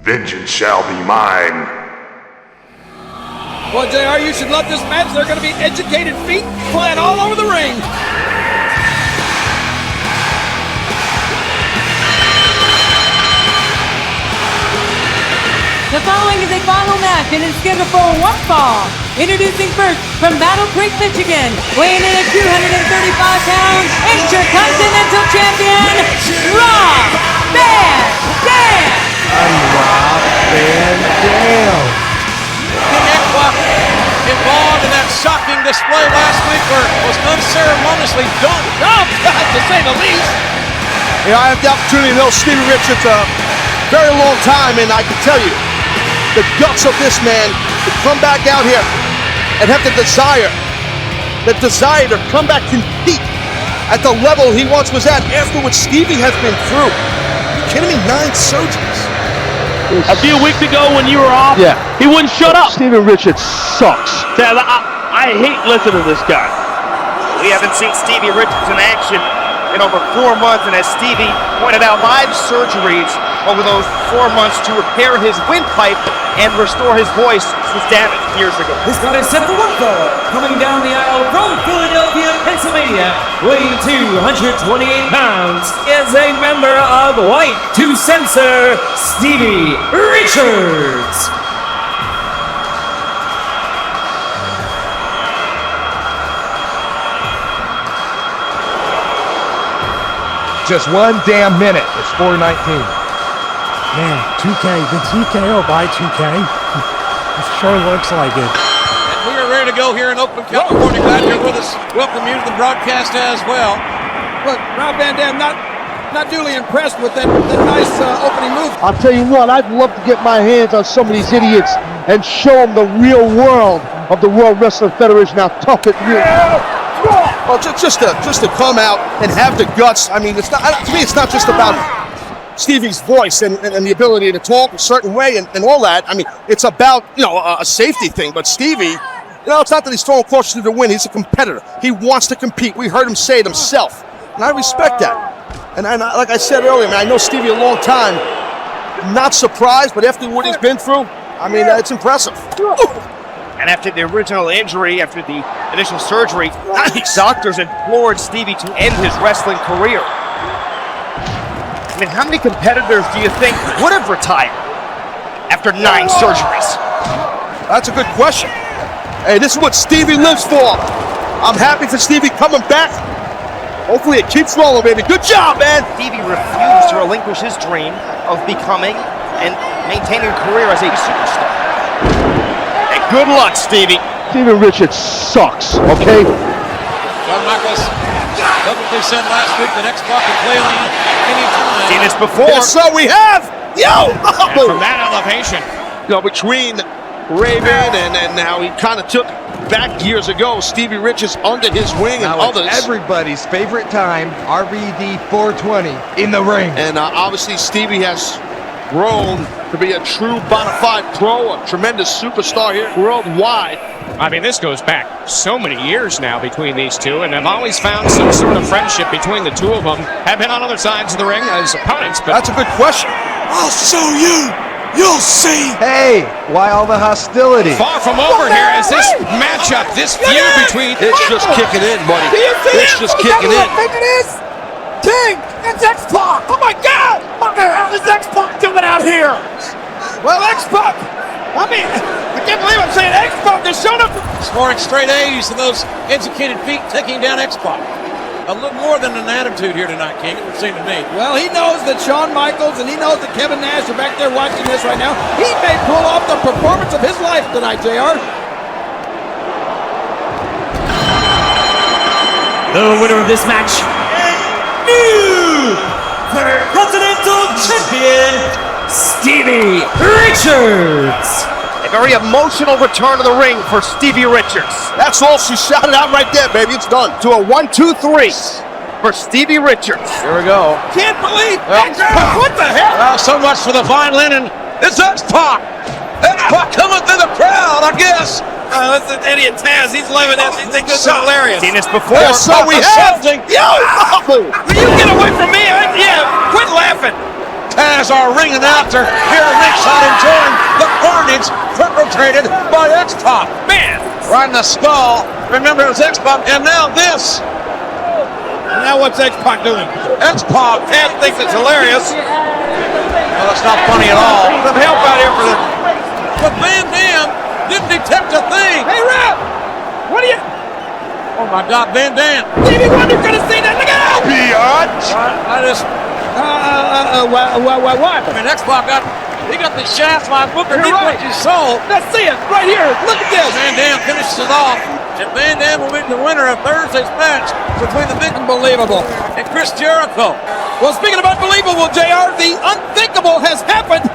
Vengeance shall be mine. Well, JR, you should love this match. They're going to be educated feet flying all over the ring. The following is a final match and is scheduled for one fall. Introducing first from Battle Creek, Michigan, weighing in at 235 pounds, Intercontinental Champion, Rob Van Dam. I'm Rob Van Dam. King Ekwa involved in that shocking display last week where it was unceremoniously dumped, to say the least. You know, I have the opportunity to know Stevie Richards a very long time, and I can tell you, the guts of this man to come back out here and have the desire to come back and compete at the level he once was at after what Stevie has been through. Are you kidding me? 9 surgeries. A few weeks ago when you were off, he wouldn't shut up. Stevie Richards sucks. I hate listening to this guy. We haven't seen Stevie Richards in action in over 4 months, and as Stevie pointed out, 5 surgeries over those 4 months to repair his windpipe and restore his voice was damaged years ago. This guy is set for one fall, coming down the aisle from Philadelphia, Pennsylvania, weighing 228 pounds, is a member of White to Censor, Stevie Richards. Just 1 damn minute. It's 4:19. Man, 2K, the TKO by 2K. It sure looks like it. And we are ready to go here in Oakland, California. Glad you're with us. Welcome you to the broadcast as well. Look, Rob Van Dam not duly impressed with that nice opening move. I'll tell you what, I'd love to get my hands on some of these idiots and show them the real world of the World Wrestling Federation, how tough it really is. Well, just to come out and have the guts. I mean, it's not, to me, it's not just about Stevie's voice and the ability to talk a certain way and all that. I mean, it's about, a safety thing. But Stevie, it's not that he's throwing caution to the wind. He's a competitor. He wants to compete. We heard him say it himself. And I respect that. And like I said earlier, man, I know Stevie a long time. Not surprised, but after what he's been through, I mean, it's impressive. And after the original injury, after the initial surgery, doctors implored Stevie to end his wrestling career. I mean, how many competitors do you think would have retired after 9 surgeries? That's a good question. Hey, this is what Stevie lives for. I'm happy for Stevie coming back. Hopefully it keeps rolling, baby. Good job, man. Stevie refused to relinquish his dream of becoming and maintaining a career as a superstar. And good luck, Stevie. Stevie Richards sucks, okay? John Michaels publicly said last week that X-Pac can play on any time. Seen this before. Yes, so we have. And from that elevation. Between Raven and now he kind of took back years ago Stevie Richards under his wing and Now others. it's everybody's favorite time, RVD 420 in the ring. And obviously Stevie has grown to be a true bona fide pro, a tremendous superstar here worldwide. I mean, this goes back so many years now between these two, and I've always found some sort of friendship between the two of them. Have been on other sides of the ring as opponents, but that's a good question. I'll show you. You'll see. Hey, why all the hostility? Far from over here as this matchup, this feud between... It's just kicking in, buddy. It's just kicking in. Look at this. King, it's X-Pac. Oh my God. What the hell is X-Pac doing out here? Well, X-Pac, I mean, I can't believe I'm saying X-Pac just showed up. Scoring straight A's to those educated feet, taking down X-Pac. A little more than an attitude here tonight, King, it would seem to me. Well, he knows that Shawn Michaels and he knows that Kevin Nash are back there watching this right now. He may pull off the performance of his life tonight, JR. The winner of this match, new Continental Champion, Stevie Richards. A very emotional return to the ring for Stevie Richards. That's all she shouted out right there, baby. It's done. To a 1-2-3 for Stevie Richards. Here we go. Can't believe X-Pac. What the hell? Well, so much for the fine linen. It's X-Pac. X-Pac coming through the crowd, I guess. Listen, idiot Taz, he's living this. He thinks it's hilarious. Seen this before. Yes, so we have. Will you get away from me? Yeah, quit laughing. Taz as our ring announcer here at ringside enjoying the carnage perpetrated by X-Pac. Man, right in the skull. Remember it was X-Pac, and now this. Now what's X-Pac doing? X-Pac thinks it's hilarious. Well, that's not funny at all. Some help out here for the. But Van Dam didn't detect a thing. Hey, Rap! What are you? Oh my God, Van Dam! Stevie Wonder could have seen that. Look out! Biatch! I just. What? I mean, X-Pac got the shafts like Booker T Right. punches his soul. Let's see it right here. Look at this. Van Dam finishes it off. And Van Dam will be the winner of Thursday's match between the big Unbelievable. and Chris Jericho. Well, speaking of unbelievable, JR, the unthinkable has happened.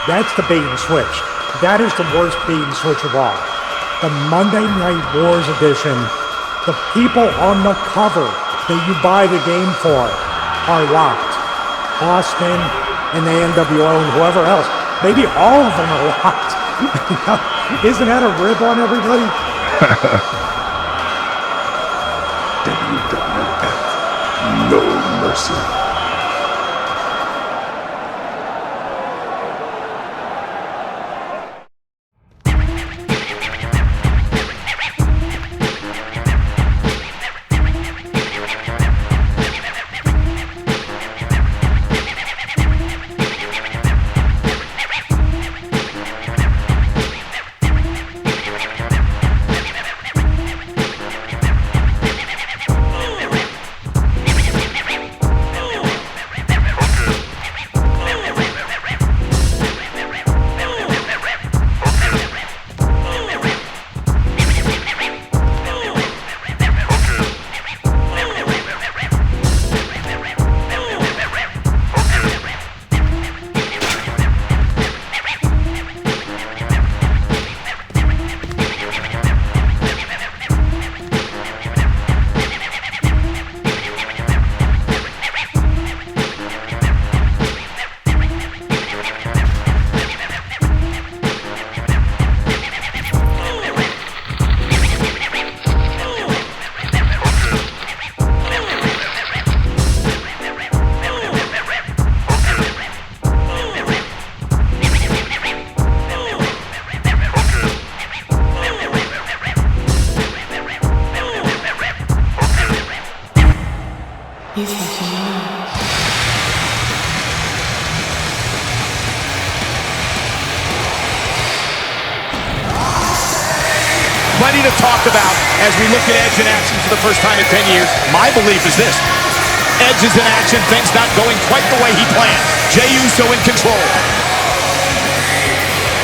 That's the bait and switch. That is the worst bait and switch of all. The Monday Night Wars edition, the people on the cover that you buy the game for are locked. Austin and the MWN and whoever else. Maybe all of them are locked. Isn't that a rib on everybody? WWF. No mercy. Plenty to talk about as we look at Edge in action for the first time in 10 years. My belief is this: Edge is in action, things not going quite the way he planned. JEY USO in control.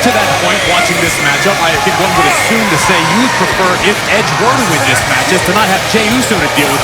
to that point, watching this matchup, I think one would assume to say you would prefer if Edge were to win this match is to not have Jey Uso to deal with.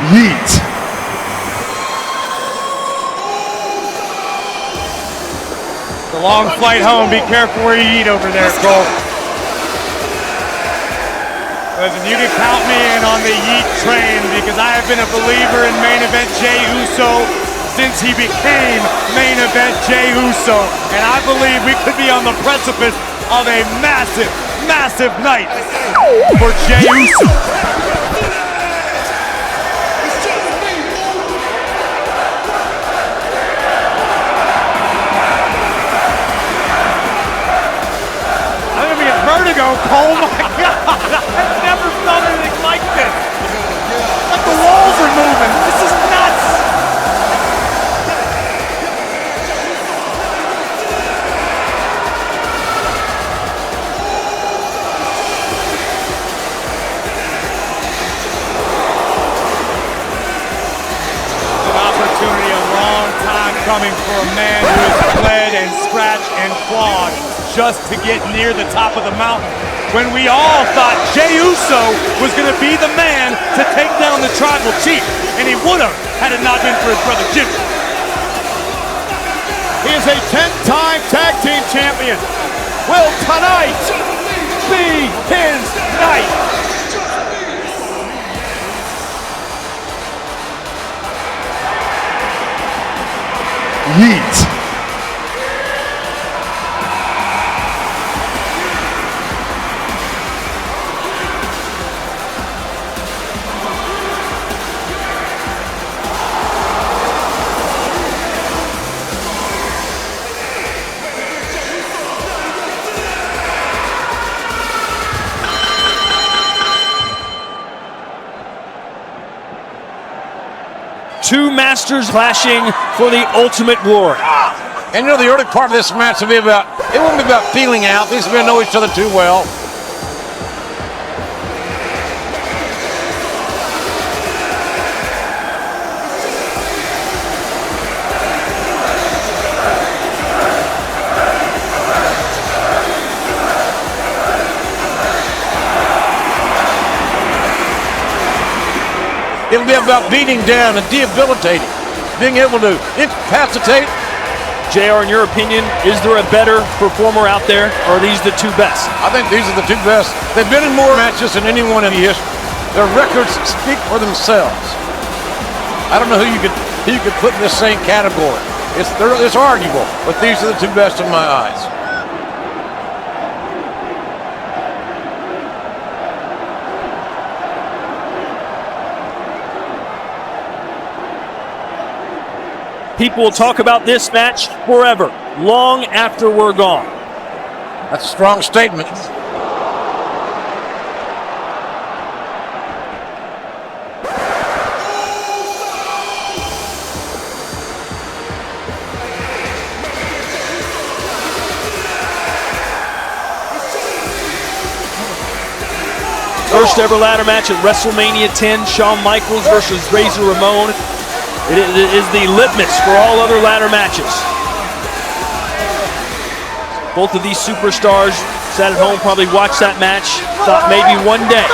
Yeet. The long flight home. Be careful where you eat over there, Cole. Listen, you can count me in on the Yeet train because I have been a believer in main event Jey Uso since he became main event Jey Uso. And I believe we could be on the precipice of a massive, massive night for Jey Uso. Vertigo, Cole, my God, I've never felt anything like this. Like the walls are moving, this is nuts. It's an opportunity, a long time coming for a man who has bled and scratched and clawed just to get near the top of the mountain. When we all thought Jey Uso was going to be the man to take down the tribal chief, and he would have had it not been for his brother Jimmy. He is a 10-time tag team champion. Will tonight be his night? Yeet. Two masters clashing for the ultimate glory. And you know, the early part of this match will be about, it won't be about feeling out. These men know each other too well. It'll be about beating down and debilitating, being able to incapacitate. JR, in your opinion, is there a better performer out there, or are these the two best? I think these are the two best. They've been in more matches than anyone in history. Their records speak for themselves. I don't know who you could put in the same category. It's arguable, but these are the two best in my eyes. People will talk about this match forever, long after we're gone. That's a strong statement. First ever ladder match at WrestleMania 10, Shawn Michaels versus Razor Ramon. It is the litmus for all other ladder matches. Both of these superstars sat at home, probably watched that match, thought maybe one day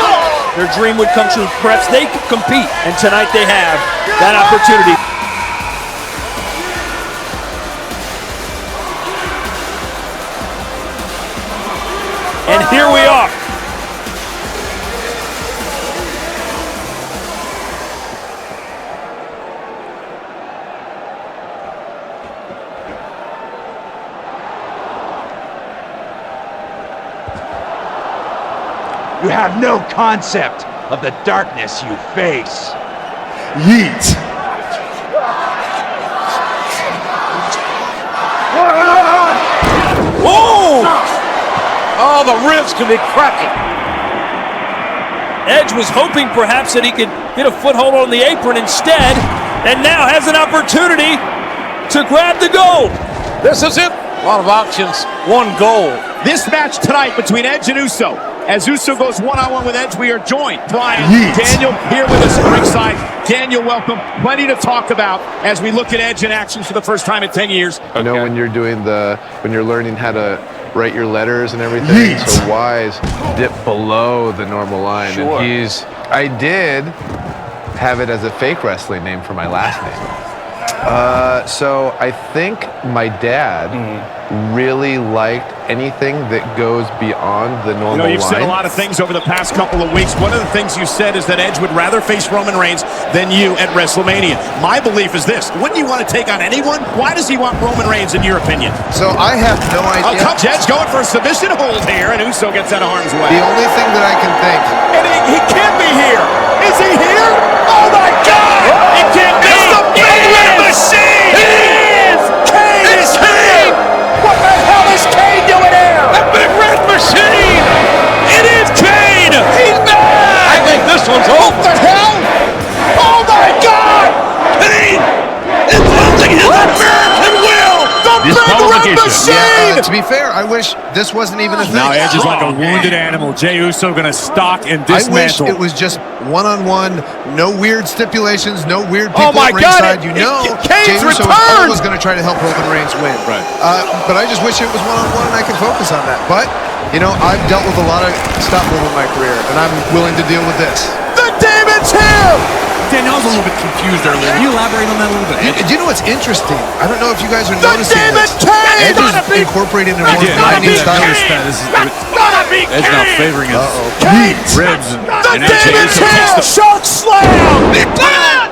their dream would come true. Perhaps they could compete, and tonight they have that opportunity. And here we are. You have no concept of the darkness you face. Yeet. Whoa! Oh, the ribs can be cracking. Edge was hoping perhaps that he could get a foothold on the apron instead, and now has an opportunity to grab the gold. This is it. A lot of options, one goal. This match tonight between Edge and Uso. As Uso goes one-on-one with Edge, we are joined. Brian, Daniel here with us at ringside. Daniel, welcome. Plenty to talk about as we look at Edge in action for the first time in 10 years. I know when you're learning how to write your letters and everything, so Y's dip below the normal line. Sure. And I did have it as a fake wrestling name for my last name. So I think my dad really liked anything that goes beyond the normal you've line. said a lot of things over the past couple of weeks. One of the things you said is that Edge would rather face Roman Reigns than you at WrestleMania. My belief is this: wouldn't you want to take on anyone? Why does he want Roman Reigns, in your opinion? So I have no idea. Edge going for a submission hold here, and Uso gets out of harm's way. The only thing that I can think. And he can't be here. Is he here? Oh my God! He can't be. It's the Big Red Machine. It is. Kane is here. What the hell is Kane doing here? The Big Red Machine! It is Kane. He's back. I think this one's over. What the hell? Oh my God! Kane is losing his American will. The Big Red Machine. To be fair, I wish this wasn't even a thing. Now Edge is like a wounded animal. Jey Uso gonna stalk and I wish dismantle. it was just one-on-one, no weird stipulations, no weird people Oh my at ringside. God, You know, Kane's Jey Uso returned! was going to try to help Roman Reigns win. Right. But I just wish it was one-on-one and I could focus on that. But, you know, I've dealt with a lot of stuff over my career, and I'm willing to deal with this. The Damon's here. Daniel, I was a little bit confused earlier. Can you elaborate on that a little bit? Do you know what's interesting? I don't know if you guys are The noticing Damon this. Kane! Edge is incorporating a more That's gotta grinding be style. Kane! Edge now favoring his ribs and The Jey Damon's Uso takes here. the Shark slam.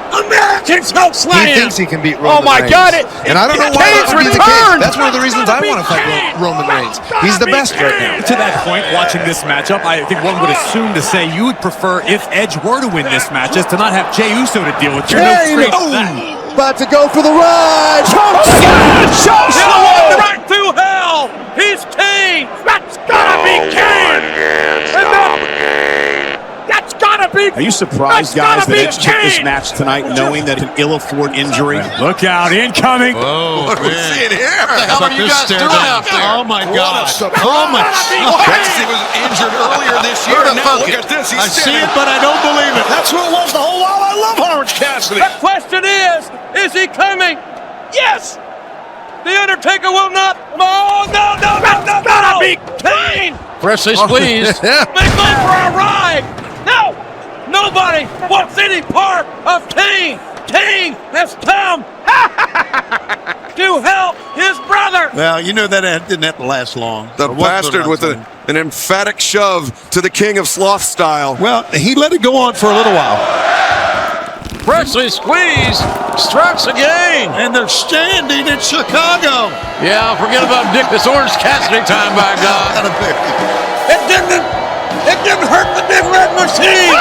American choke He slam. thinks he can beat Roman Oh my Reigns. God! And I don't know why Kane's that would be the case. returned. That's one of the reasons I want to fight Roman Reigns. He's the best right now. To that point, watching this matchup, I think one would assume to say you would prefer, if Edge were to win this match, is to not have Jey Uso to deal with. You're no stranger to that. About to go for the ride. Choke slam. Choke slam. Right through hell. He's Kane. That's gotta be Kane. That's gotta be. Are you surprised, guys, that Edge took this match tonight knowing that an ill-afford injury? Look out, incoming. Oh, What are we man. seeing here? What the hell are you guys doing out there? Oh, my God. Oh, my God. He was injured earlier this year. Now look at this. He's I see it, but I don't believe it. That's who it was the whole while. I love Orange Cassidy. The question is he coming? Yes. The Undertaker will not. Oh, no. That's gotta be Kane. Freshly squeezed. They go for a ride. No. Nobody wants any part of Kane. Kane has come to help his brother. Well, you know that didn't have to last long. The bastard with an emphatic shove to the King of Sloth style. Well, he let it go on for a little while. Freshly squeezed. Strikes again. And they're standing in Chicago. Yeah, forget about Dick. This Orange Cassidy time, by God. It didn't hurt the Big Red Machine.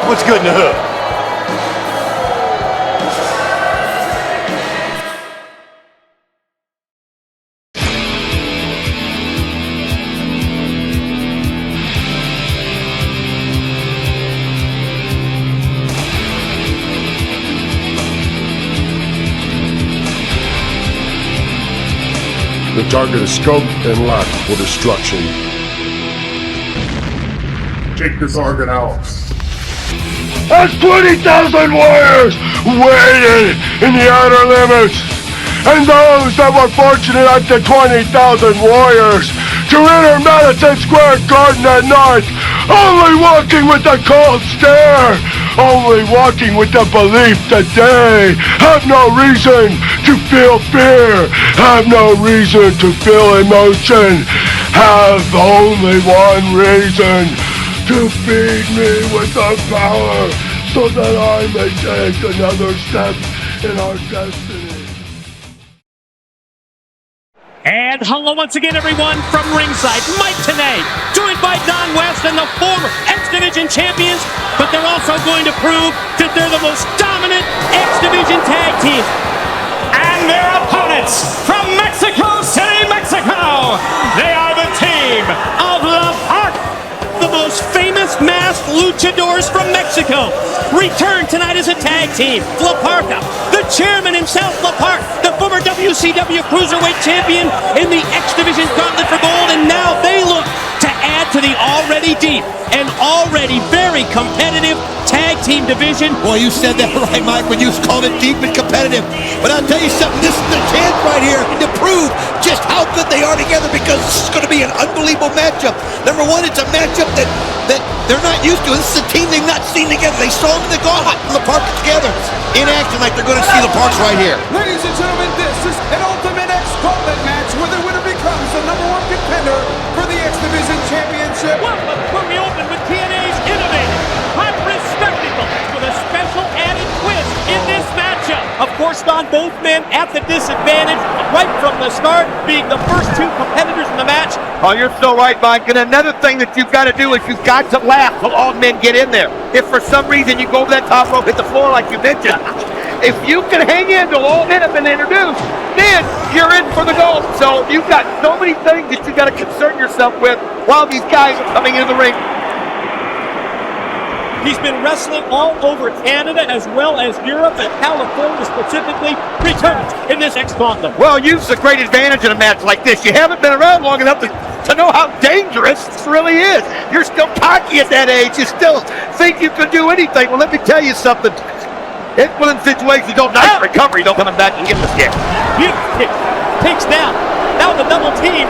What's good in the hood? The target is scoped and locked for destruction. Take this target out. That's 20,000 warriors waiting in the outer limits. And those that were fortunate up to 20,000 warriors to enter Madison Square Garden at night, only walking with the cold stare only walking with the belief that they have no reason to feel fear, have no reason to feel emotion, have only one reason: to feed me with the power so that I may take another step in our destiny. And hello once again, everyone, from ringside. Mike Tenay, joined by Don West and the former X Division champions, but they're also going to prove that they're the most dominant X Division tag team. And their opponents from Mexico City, Mexico, they are the team of La Parka, the most famous masked luchadors from Mexico. Return tonight as a tag team. La Parka, the chairman himself, La Parka, the former WCW Cruiserweight champion in the X Division Gauntlet for Gold, and now they look to add to the already deep and already very competitive tag team division. Boy, you said that right, Mike, when you called it deep and competitive. But I'll tell you something, this is the chance right here to prove just how good they are together, because this is going to be an unbelievable matchup. Number one, it's a matchup that they're not used to. This is a team they've not seen together. They saw them in the Gauntlet and the Parks together in action like they're going to see the Parks right here. Ladies and gentlemen, this is an Ultimate X Gauntlet match where the winner becomes the #1 contender for the X Division Championship. Well, when we open with TNA's innovative, hybrid spectacle with a special added twist in this matchup. Of course, Don, both men at the disadvantage right from the start, being the first two competitors in the match. Oh, you're so right, Mike. And another thing that you've got to do is you've got to laugh till all men get in there. If for some reason you go over that top rope, hit the floor like you mentioned, if you can hang in till all men have been introduced, then you're in for the gold. So you've got so many things that you've got to concern yourself with while these guys are coming into the ring. He's been wrestling all over Canada as well as Europe, and California specifically returns in this X Gauntlet. Well, you've a great advantage in a match like this. You haven't been around long enough to know how dangerous this really is. You're still cocky at that age. You still think you can do anything. Well, let me tell you something. It's one of the situations you don't nice recovery, don't coming back and get the stick. Beautiful kick. Takes down. Now the double team.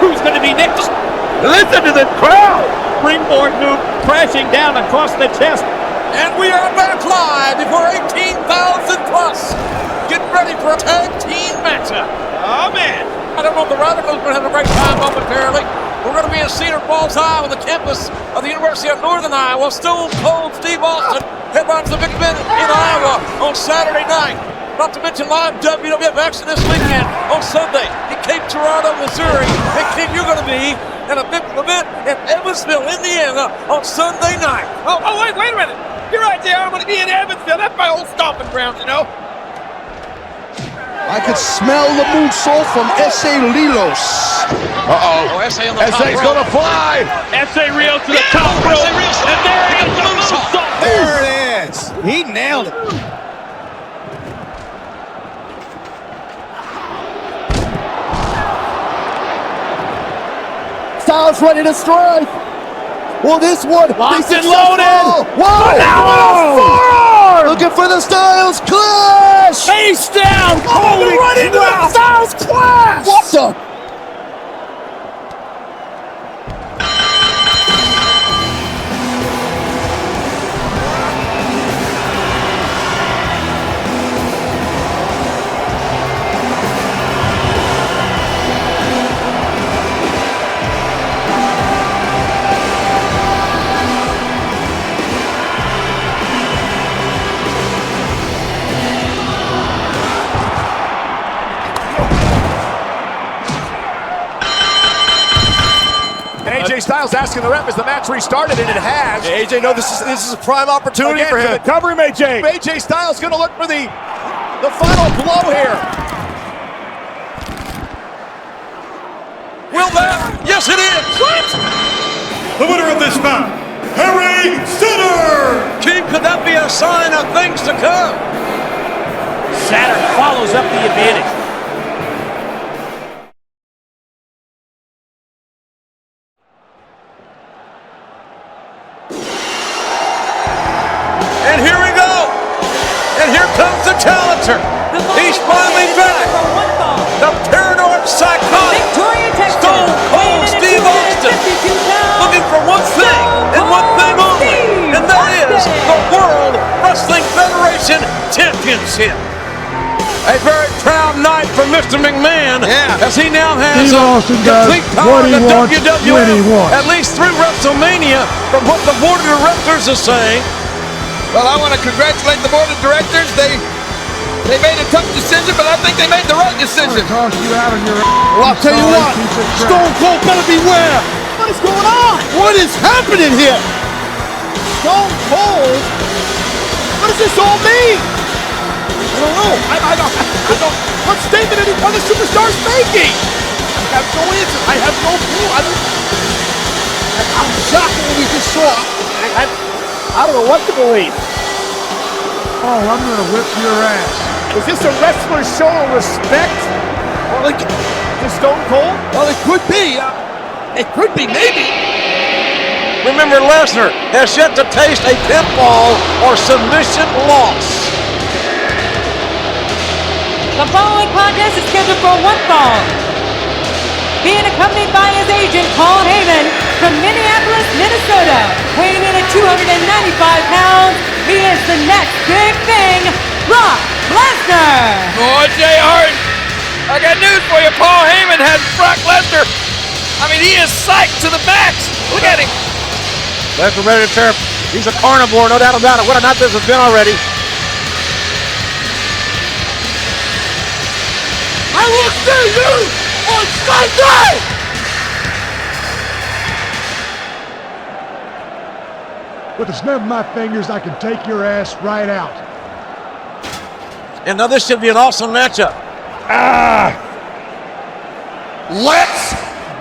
Who's going to be next? Listen to the crowd. Springboard move crashing down across the chest. And we are back live before 18,000 plus. Get ready for a tag team matchup. Oh, man. I don't know if the Radicals are going to have a great time momentarily. We're going to be in Cedar Falls, Iowa, the campus of the University of Northern Iowa. Stone Cold Steve Austin headlines the big event in Iowa on Saturday night. Not to mention live WWF action this weekend on Sunday in Cape Girardeau, Missouri. And King, you're going to be at a big event in Evansville, Indiana on Sunday night. Oh, wait a minute. You're right there. I'm going to be in Evansville. That's my old stomping ground, you know. I could smell the moonsault from S.A. Lilos. Uh-oh. Oh, S.A. on the top S.A.'s rope. gonna fly. S.A. Rio to the top rope. And there he is, the moonsault. There it is. He nailed it. Styles ready to strike. Well, this one. Locked and loaded. Whoa. Now on a forearm. Looking for the Styles Clash. Face down. Holy running to the Styles Clash. What the? AJ Styles asking the ref, is the match restarted? And it has. Yeah, AJ, no, this is a prime opportunity for him. Cover him, AJ. AJ Styles going to look for the final blow here. Will that? Yes, it is. What? The winner of this match, Harry Center. King, could that be a sign of things to come? Saturn follows up the advantage. And here we go. And here comes the challenger. He's finally back. The paranoid psychotic Stone Cold Steve Austin. Looking for one thing and one thing only. And that is the world championship. A very proud night for Mr. McMahon, as he now has Steve Austin does complete power what he in the wants WWF, when he wants. at least through WrestleMania, from what the board of directors is saying. Well, I want to congratulate the board of directors. They made a tough decision, but I think they made the right decision. Toss you out of your Well, I'll tell you what, Stone Cold better beware. What is going on? What is happening here? Stone Cold? What does this all mean? I don't know. I don't. What statement are these other superstars making? I have no answer. I have no clue. I'm shocked at what we just saw. I don't know what to believe. Oh, I'm going to whip your ass. Is this a wrestler show of respect? Well, to Stone Cold? Well, it could be. It could be, maybe. Remember, Lesnar has yet to taste a pinfall or submission loss. The following contest is scheduled for one fall. Being accompanied by his agent, Paul Heyman, from Minneapolis, Minnesota. Weighing in at 295 pounds, he is the next big thing, Brock Lesnar. Oh, JR, I got news for you. Paul Heyman has Brock Lesnar. I mean, he is psyched to the max. Look at him. Lesnar ready to tear. He's a carnivore, no doubt about it. What a night this has been already. I will see you on Sunday! With the snap of my fingers, I can take your ass right out. And now this should be an awesome matchup. Let's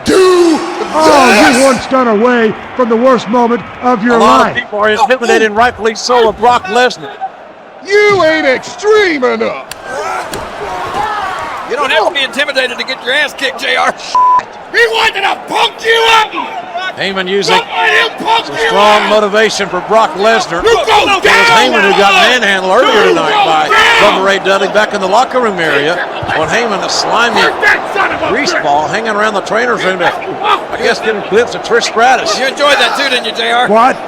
do Oh, you once got away from the worst moment of your A lot life. of people are intimidated, and rightfully so, of Brock Lesnar. You ain't extreme enough. You don't have to be intimidated to get your ass kicked, JR. He wanted to punk you up! Heyman using Don't let him punk some you strong up! motivation for Brock Lesnar. You go It was down! Heyman who got manhandled earlier You tonight go by down! Bubba Ray Dudley back in the locker room area when Heyman, a slimy grease ball hanging around the trainer's room, I guess getting clips of Trish Stratus. You enjoyed that too, didn't you, JR? What?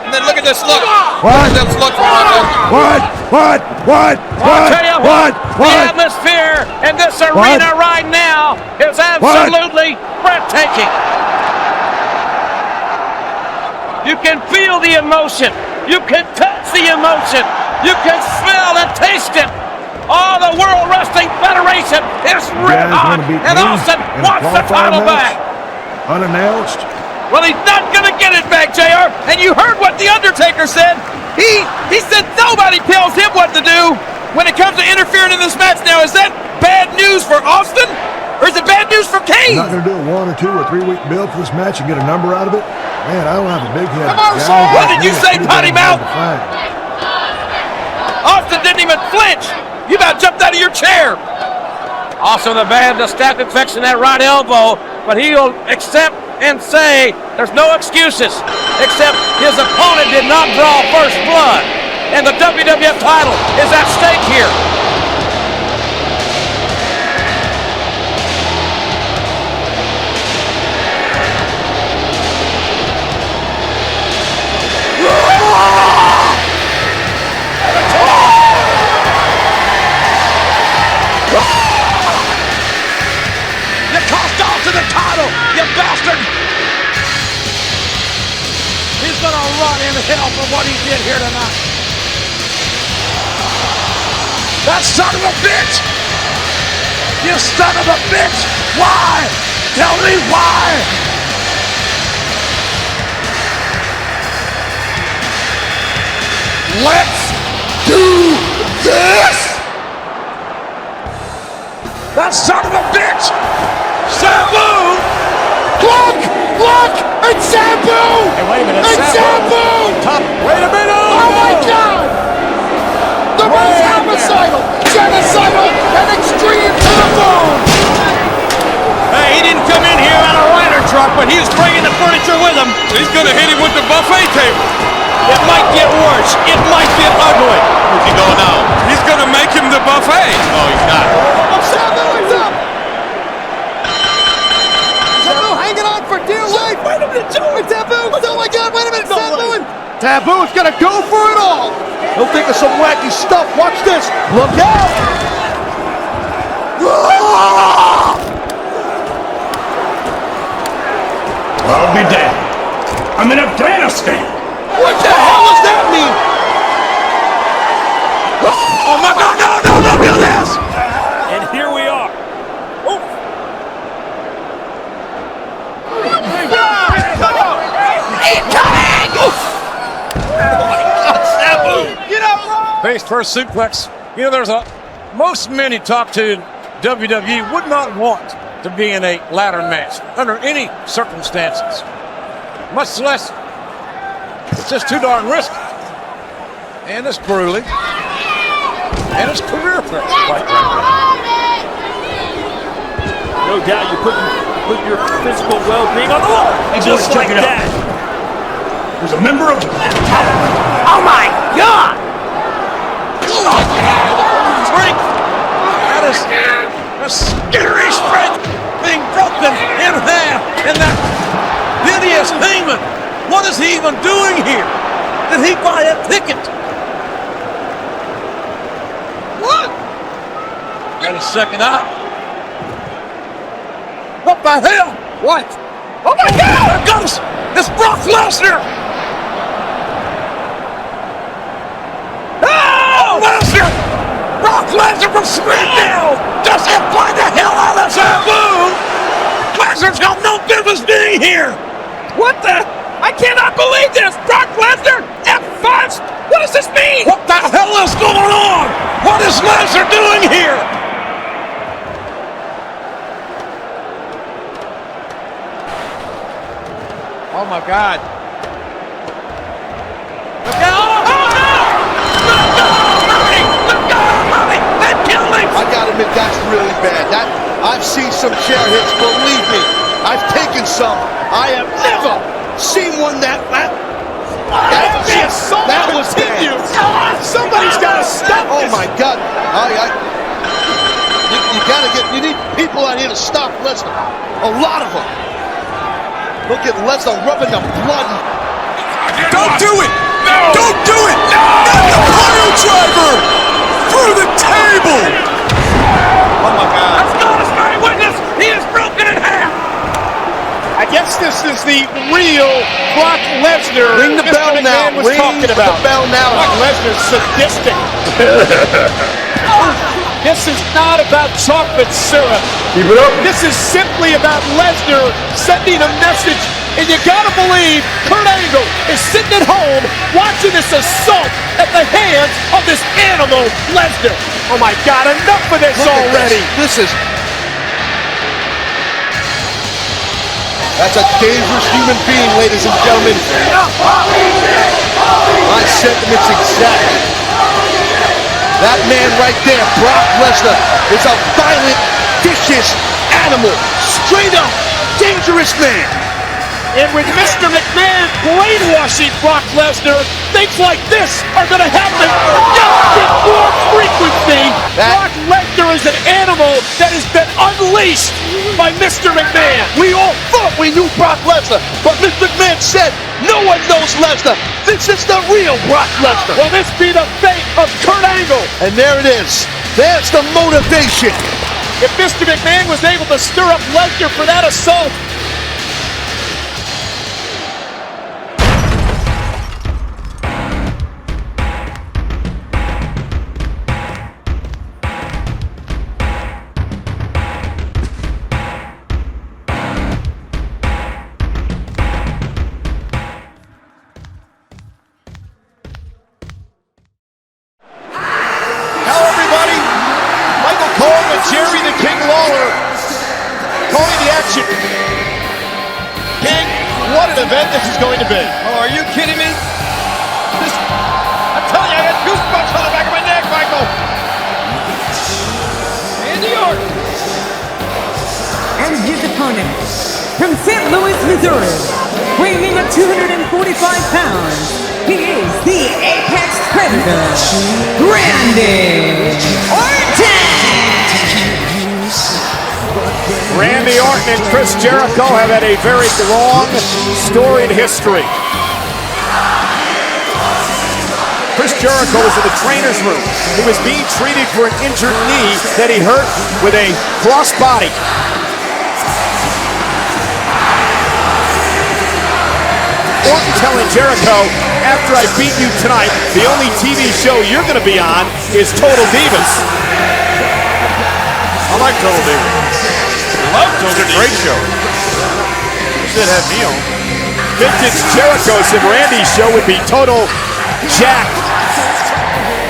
And then look at this look. What? Look at this look from Brock Lesnar. I'll tell you what, the atmosphere in this arena right now is absolutely breathtaking. You can feel the emotion. You can touch the emotion. You can smell and taste it. Oh, the World Wrestling Federation is red hot, and Austin wants the title back. Unannounced. Well, he's not going to get it back, JR. And you heard what The Undertaker said. He said nobody tells him what to do when it comes to interfering in this match. Now, is that bad news for Austin? Or is it bad news for Kane? Not going to do a 1 or 2 or 3 week build for this match and get a number out of it? Man, I don't have a big head. Come on, Saul. What did you say, potty mouth? Austin didn't even flinch. You about jumped out of your chair. Also, the man, the staph infection in that right elbow, but he'll accept and say there's no excuses, except his opponent did not draw first blood, and the WWF title is at stake here. You cost off to the title, you bastard! He's gonna rot in hell for what he did here tonight. That son of a bitch! You son of a bitch! Why? Tell me why! Let's do this! That son of a bitch! Sabu! Look! It's Sabu! Hey, wait a minute. It's Sabu! Top. Wait a minute! Oh my God! The most homicidal, genocidal, and extreme to the bone! Hey, he didn't come in here on a Ryder truck, but he was bringing the furniture with him. He's going to hit him with the buffet table. It might get worse. It might get ugly. Where's he going now? He's going to make him the buffet. No, he's not. Sabu is up! Sabu hanging on for dear life! Wait a minute, Joe! Sabu! Oh my God, wait a minute, Sabu! Taboo's gonna go for it all. He'll think of some wacky stuff. Watch this. Look out! I'll be damned. I'm in Afghanistan. What the hell does that mean? Oh my God, no, don't do this! And here we are. Oh. Face first suplex. You know, there's a most men you talk to in WWE would not want to be in a ladder match under any circumstances. Much less, it's just too darn risky. And it's grueling. And it's career threat, quite frankly. No doubt you put your physical well-being on the line. Just like that. There's a member of... Oh my God! Strength! That is a scary strength being broken in half. And that hideous Heyman. What is he even doing here? Did he buy a ticket? What? Got a second eye. What the hell? What? Oh my God! There goes! It's Brock Lesnar! Oh! Lesnar! Brock Lesnar from SmackDown! Just fly the hell out of that boom! Lesnar's got no business being here! What the? I cannot believe this! Brock Lesnar F5! What does this mean? What the hell is going on? What is Lesnar doing here? Oh my God. Look out! Oh no! Look out, Murray! Look out, Murray! That killed him! I gotta admit, that's really bad. I've seen some chair hits, believe me. I've taken some. I have never seen one that was bad. Somebody's got to stop Oh this. my God. You need people out here to stop Lesnar. A lot of them. Look at Lesnar rubbing the blood. Don't do it! No! Don't do it! No! Not the pile driver! Through the table! Oh my God. Let's go, let's go, witness! He is broken in half! I guess this is the real Brock Lesnar. Ring the bell now. Was talking about. The bell now. Brock Lesnar's sadistic. This is not about chocolate syrup. Keep it up. This is simply about Lesnar sending a message, and you gotta believe Kurt Angle is sitting at home watching this assault at the hands of this animal Lesnar. Oh my God, enough of this already. This is... That's a dangerous human being, ladies and gentlemen. My sentiments exactly. That man right there, Brock Lesnar, is a violent, vicious animal. Straight up, dangerous man. And with Mr. McMahon brainwashing Brock Lesnar, things like this are going to happen with more frequency. Brock Lesnar is an animal that has been unleashed by Mr. McMahon. We all thought we knew Brock Lesnar, but Mr. McMahon said no one knows Lesnar. This is the real Brock Lesnar. Will this be the fate of Kurt Angle? And there it is. There's the motivation. If Mr. McMahon was able to stir up Lesnar for that assault, Jerry the King Lawler calling the action. King, what an event this is going to be. Oh, are you kidding me? I'm telling you, I got goosebumps on the back of my neck, Michael. Randy Orton. And his opponent, from St. Louis, Missouri, weighing in at 245 pounds, he is the Apex Predator, Randy Orton! Randy Orton and Chris Jericho have had a very long, storied history. Chris Jericho was in the trainer's room. He was being treated for an injured knee that he hurt with a crossbody. Orton telling Jericho, after I beat you tonight, the only TV show you're going to be on is Total Divas. I like Total Divas. Love Total Divas. It's a great show. You should have me on. Vintage Jericho said Randy's show would be Total Jack.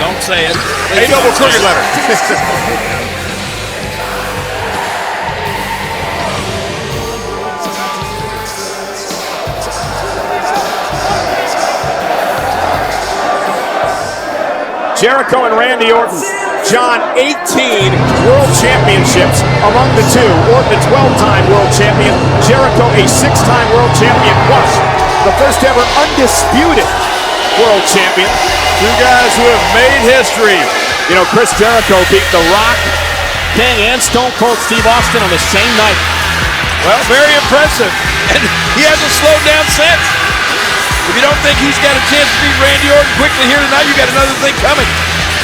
Don't say it. A double crooked letter. Jericho and Randy Orton. John, 18 world championships among the two. Orton, a 12-time world champion. Jericho, a 6-time world champion plus. The first ever undisputed world champion. Two guys who have made history. You know, Chris Jericho beat The Rock, Kane, and Stone Cold Steve Austin on the same night. Well, very impressive. And he hasn't slowed down since. If you don't think he's got a chance to beat Randy Orton quickly here tonight, you got another thing coming.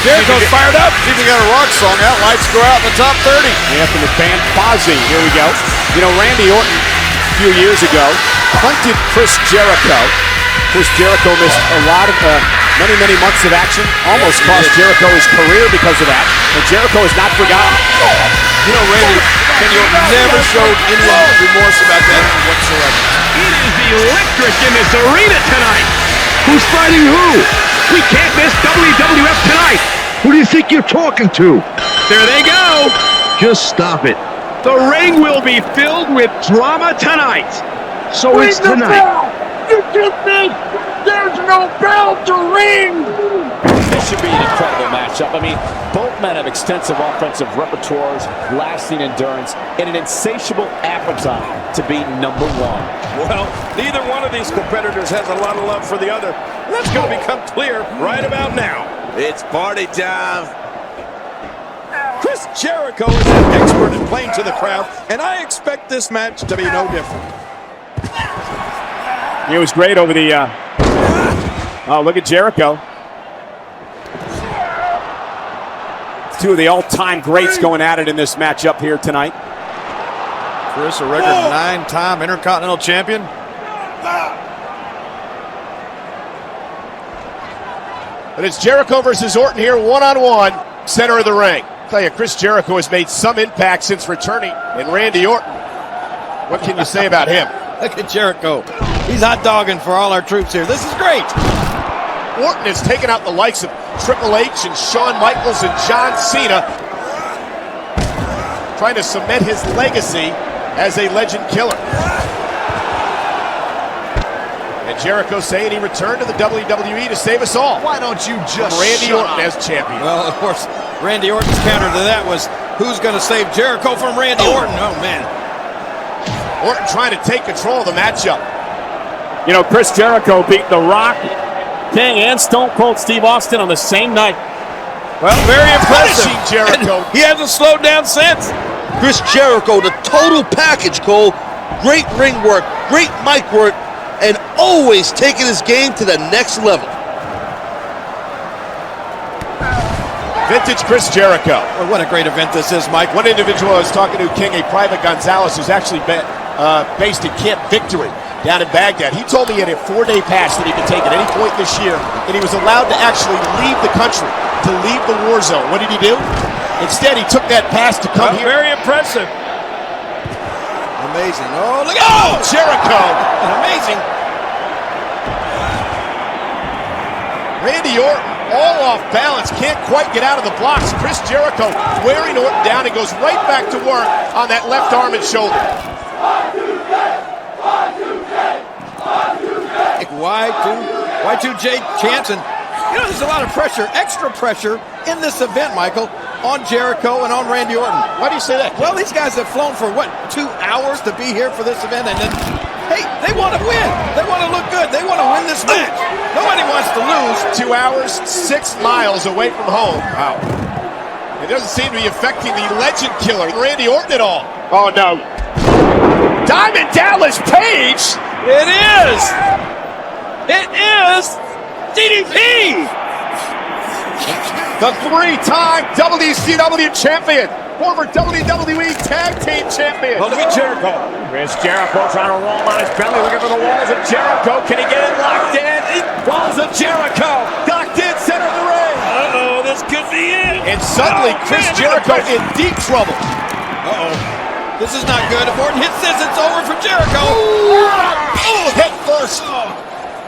Jericho's fired up. Even got a rock song out. Lights go out in the top 30. Yeah, from the band Fozzy. Here we go. You know, Randy Orton, a few years ago, hunted Chris Jericho. Chris Jericho missed a lot of many months of action. Almost cost Jericho his career because of that. And Jericho has not forgotten. You know, Randy never showed any remorse about that whatsoever. It is electric in this arena tonight. Who's fighting who? We can't miss WWF tonight. Who do you think you're talking to? There they go. Just stop it. The ring will be filled with drama tonight. So Ring it's the tonight. bell. You just said there's no bell to ring. This should be an incredible matchup. I mean, both men have extensive offensive repertoires, lasting endurance, and an insatiable appetite to be number one. Well, neither one of these competitors has a lot of love for the other. That's going to become clear right about now. It's party time. Chris Jericho is an expert in playing to the crowd, and I expect this match to be no different. He was great over the... Oh, look at Jericho. Two of the all-time greats going at it in this matchup here tonight. Chris, a record 9-time Intercontinental Champion. But it's Jericho versus Orton here, one-on-one, center of the ring. I tell you, Chris Jericho has made some impact since returning, and Randy Orton. What can you say about him? Look at Jericho. He's hot dogging for all our troops here. This is great. Orton has taken out the likes of Triple H and Shawn Michaels and John Cena, trying to cement his legacy as a legend killer. And Jericho saying he returned to the WWE to save us all. Why don't you just Randy shut Orton up? as champion. Well, of course, Randy Orton's counter to that was, who's going to save Jericho from Randy Orton? Oh, man. Orton trying to take control of the matchup. You know, Chris Jericho beat The Rock, King, and Stone Cold Steve Austin on the same night. Well, very impressive. Jericho. And he hasn't slowed down since. Chris Jericho, the total package, Cole. Great ring work, great mic work, and always taking his game to the next level. Vintage Chris Jericho. Well, what a great event this is, Mike. One individual I was talking to, King, a Private Gonzalez, who's actually based in Camp Victory down in Baghdad. He told me he had a 4-day pass that he could take at any point this year, and he was allowed to actually leave the country, to leave the war zone. What did he do? Instead, he took that pass to come here. Very impressive. Amazing. Oh, look at Jericho. Amazing. Randy Orton, all off balance, can't quite get out of the blocks. Chris Jericho wearing Orton down and goes right back to work on that left arm and shoulder. Y2J chants, and you know there's a lot of pressure, extra pressure in this event, Michael, on Jericho and on Randy Orton. Why do you say that? Well, these guys have flown for, 2 hours to be here for this event, and then, hey, they want to win. They want to look good. They want to win this match. Nobody wants to lose. 2 hours, 6 miles away from home. Wow. It doesn't seem to be affecting the legend killer, Randy Orton, at all. Oh, no. Diamond Dallas Page. It is. It is DDP. The three-time WCW champion, former WWE Tag Team champion. Look at Jericho. Chris Jericho trying to roll on his belly, looking for the walls of Jericho. Can he get it locked in? Walls of Jericho. Locked in, center of the ring. Uh-oh, this could be it. And suddenly, Chris Jericho in deep trouble. Uh-oh. This is not good. If Orton hits this, it's over for Jericho. Oh, head first.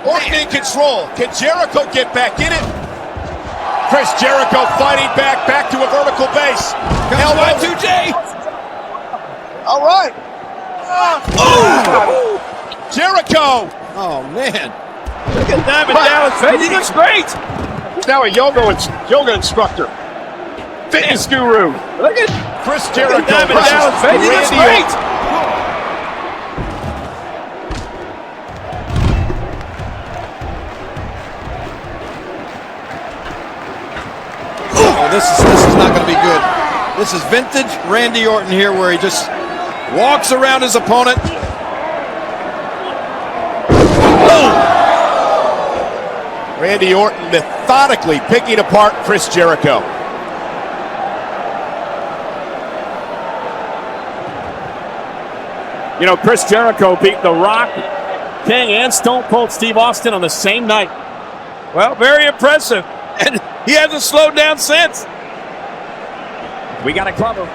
Orton in control. Can Jericho get back in it? Chris Jericho fighting back to a vertical base. Elbow to Jay. All right. Oh! Jericho. Oh, man. Look at Diamond Dallas' face. He looks great. He's now a yoga instructor. Fitness guru. Look at Chris Jericho. Diamond Dallas' face. He looks great. This is not going to be good. This is vintage Randy Orton here, where he just walks around his opponent. Randy Orton methodically picking apart Chris Jericho. You know, Chris Jericho beat The Rock, King, and Stone Cold Steve Austin on the same night. Well, very impressive. And he hasn't slowed down since. We got a cover.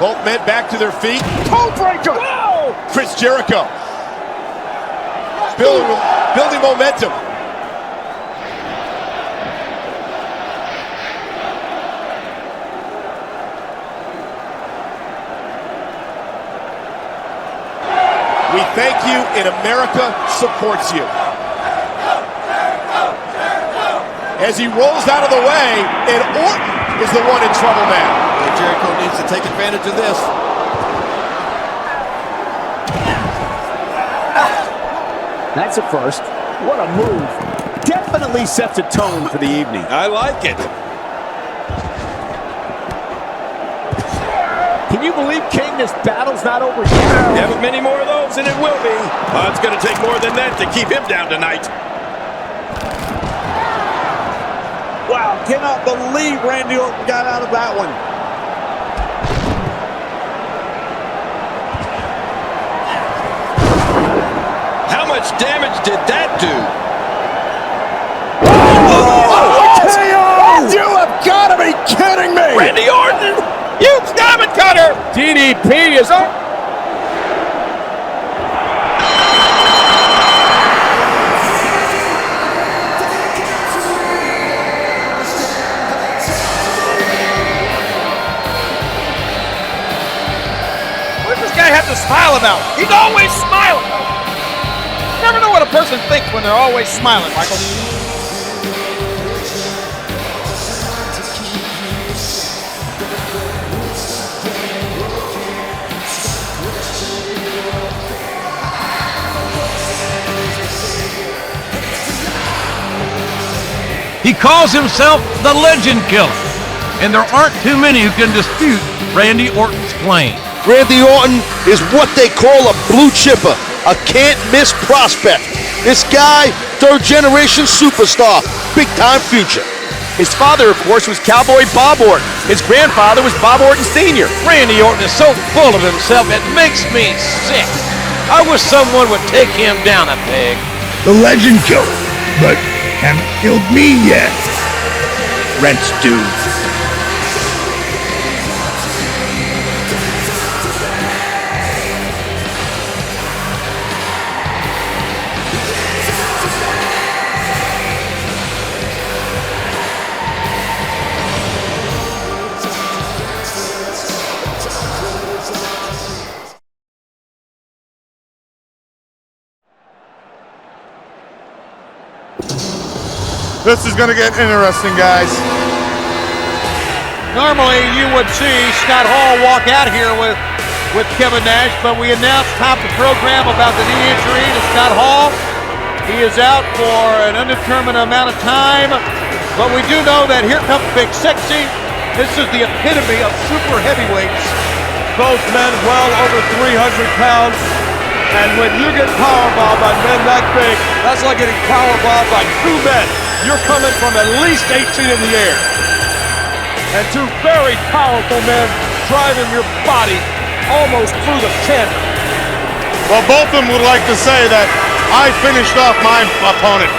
Both men back to their feet. Codebreaker! Chris Jericho. Building momentum. We thank you, and America supports you. As he rolls out of the way, and Orton is the one in trouble now. Well, Jericho needs to take advantage of this. That's a first. What a move. Definitely sets a tone for the evening. I like it. Can you believe, King, this battle's not over yet? Haven't many more of those, and it will be. It's going to take more than that to keep him down tonight. Wow, cannot believe Randy Orton got out of that one. How much damage did that do? You have got to be kidding me! Randy Orton! Huge diamond cutter! DDP is up. What does this guy have to smile about? He's always smiling! You never know what a person thinks when they're always smiling, Michael. He calls himself the Legend Killer, and there aren't too many who can dispute Randy Orton's claim. Randy Orton is what they call a blue chipper, a can't-miss prospect. This guy, third-generation superstar, big-time future. His father, of course, was Cowboy Bob Orton. His grandfather was Bob Orton Sr. Randy Orton is so full of himself, it makes me sick. I wish someone would take him down a peg. The Legend Killer, but haven't killed me yet. Rent's due. This is going to get interesting, guys. Normally, you would see Scott Hall walk out here with Kevin Nash, but we announced top of the program about the knee injury to Scott Hall. He is out for an undetermined amount of time, but we do know that here comes Big Sexy. This is the epitome of super heavyweights. both men well over 300 pounds. And when you get powerbombed by men that big, that's like getting powerbombed by two men. You're coming from at least 8 feet in the air. And two very powerful men driving your body almost through the cannon. Well, both of them would like to say that I finished off my opponent.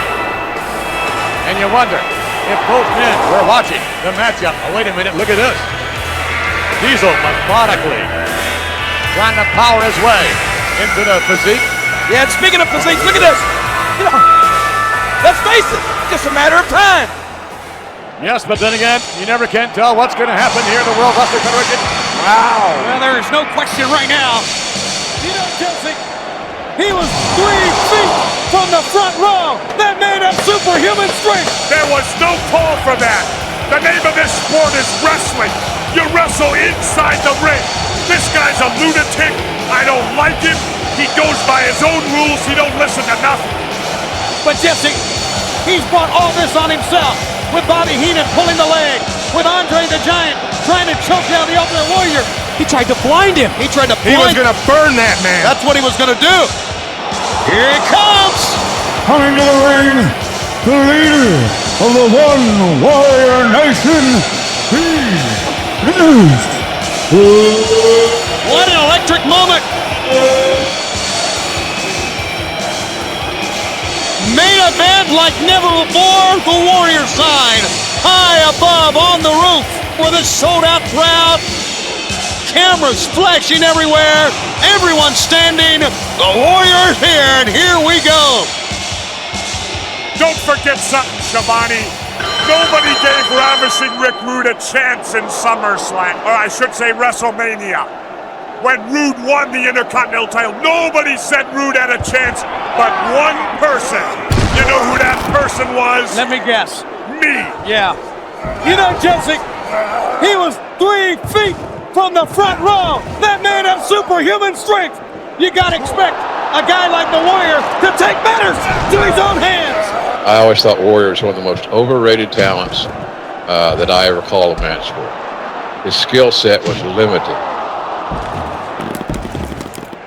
And you wonder if both men were watching the matchup. Oh, wait a minute, look at this. Diesel methodically trying to power his way into the physique. Yeah, and speaking of physique, look at this. You know, let's face it, just a matter of time. Yes, but then again, you never can tell what's going to happen here in the World Wrestling Federation. Wow. Well, there is no question right now. You know, Chelsea, he was 3 feet from the front row. That man had superhuman strength. There was no call for that. The name of this sport is wrestling. You wrestle inside the ring. This guy's a lunatic. I don't like him. He goes by his own rules. He don't listen to nothing. But Jesse, he's brought all this on himself. With Bobby Heenan pulling the leg. With Andre the Giant trying to choke down the Ultimate Warrior. He tried to blind him. He was going to burn that man. That's what he was going to do. Here he comes. Coming to the ring, the leader of the One Warrior Nation. What an electric moment. Main event like never before. The Warrior sign high above on the roof with a sold-out crowd. Cameras flashing everywhere. Everyone standing. The Warrior's here, and here we go. Don't forget something, Schiavone. Nobody gave Ravishing Rick Rude a chance in SummerSlam, or I should say WrestleMania. When Rude won the Intercontinental title, nobody said Rude had a chance, but one person. You know who that person was? Let me guess. Me. Yeah. You know, Jesse, he was 3 feet from the front row. That man had superhuman strength. You gotta expect a guy like the Warrior to take matters to his own hands. I always thought Warrior was one of the most overrated talents that I recall a match for. His skill set was limited.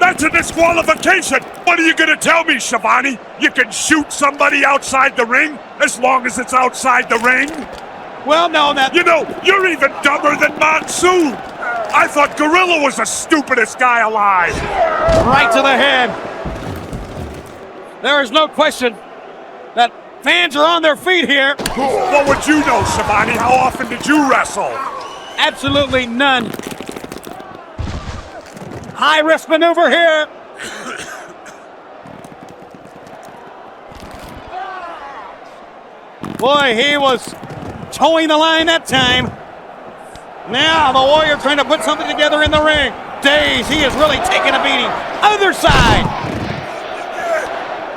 That's a disqualification. What are you going to tell me, Schiavone? You can shoot somebody outside the ring as long as it's outside the ring? Well, no, that... You know, you're even dumber than Monsoon. I thought Gorilla was the stupidest guy alive. Right to the head. There is no question that fans are on their feet here. What would you know, Schiavone? How often did you wrestle? Absolutely none. High risk maneuver here. Boy, he was towing the line that time. Now the Warrior trying to put something together in the ring. Days, he is really taking a beating. Other side.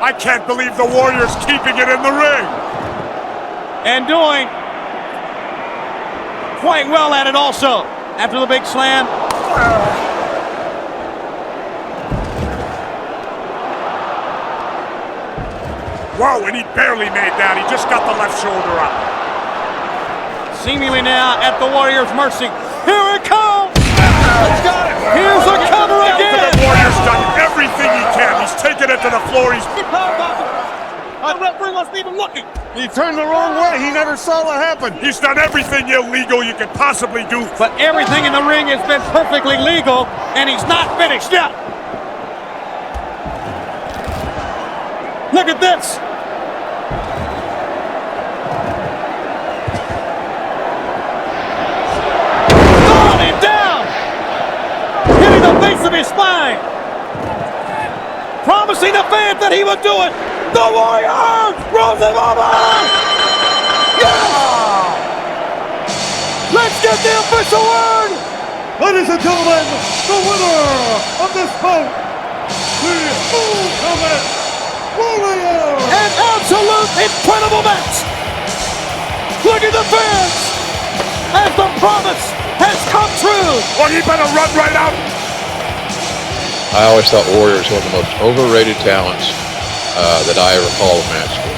I can't believe the Warrior's keeping it in the ring. And doing quite well at it also. After the big slam. Whoa, and he barely made that. He just got the left shoulder up. Seemingly now at the Warrior's mercy. Here it comes! Here's a cover again! The Warrior's done everything he can. He's taken it to the floor. He's... The referee wasn't even looking. He turned the wrong way. He never saw what happened. He's done everything illegal you could possibly do. But everything in the ring has been perfectly legal, and he's not finished yet. Look at this. Throwing him down. Hitting the base of his spine. Promising the fans that he would do it. The Warrior rolls him over. Yes! Let's get the official word. Ladies and gentlemen, the winner of this bout, the Ultimate Warrior! An absolute incredible match! Look at the fans! As the promise has come true! Well, he better run right out! I always thought Warrior was one of the most overrated talents that I recall a match for.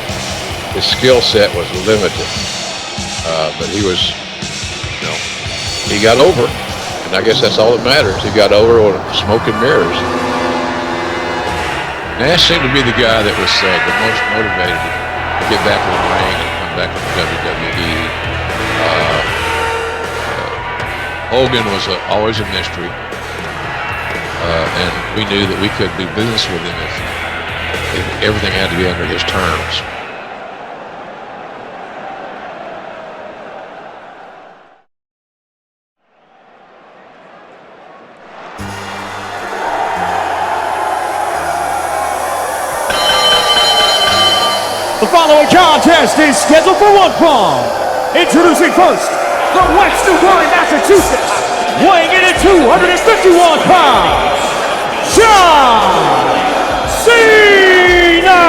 His skill set was limited, but he was, he got over. And And I guess that's all that matters. He got over with smoke and mirrors. Nash seemed to be the guy that was the most motivated to get back in the ring and come back to the WWE. Hogan was always a mystery, and we knew that we could do business with him if everything had to be under his terms. The following contest is scheduled for one fall. Introducing first, from West New Warren, Massachusetts, weighing in at 251 pounds, John Cena!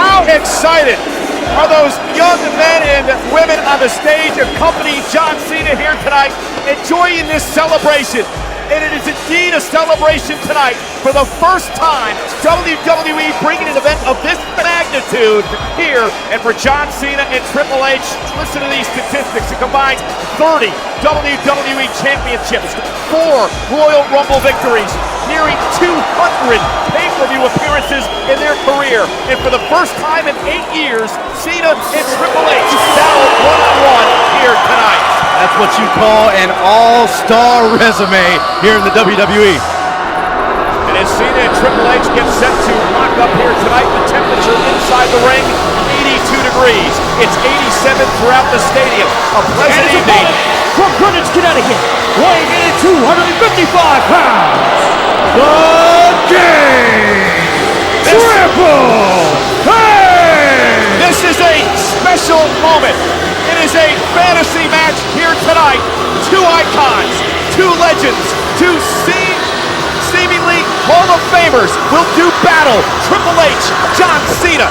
How excited are those young men and women on the stage accompanying John Cena here tonight, enjoying this celebration. And it is indeed a celebration tonight. For the first time, WWE bringing an event of this magnitude here. And for John Cena and Triple H, listen to these statistics. A combined 30 WWE Championships, 4 Royal Rumble victories, nearing 200 pay-per-view appearances in their career. And for the first time in 8 years, Cena and Triple H battle one-on-one here tonight. That's what you call an all-star resume here in the WWE. And as Cena and Triple H get set to lock up here tonight, the temperature inside the ring, 82 degrees. It's 87 throughout the stadium. A pleasant evening. From Greenwich, Connecticut, weighing in at 255 pounds, the King, Triple H! This is a special moment. It is a fantasy match here tonight. 2 icons, 2 legends, 2 seemingly Hall of Famers will do battle. Triple H, John Cena.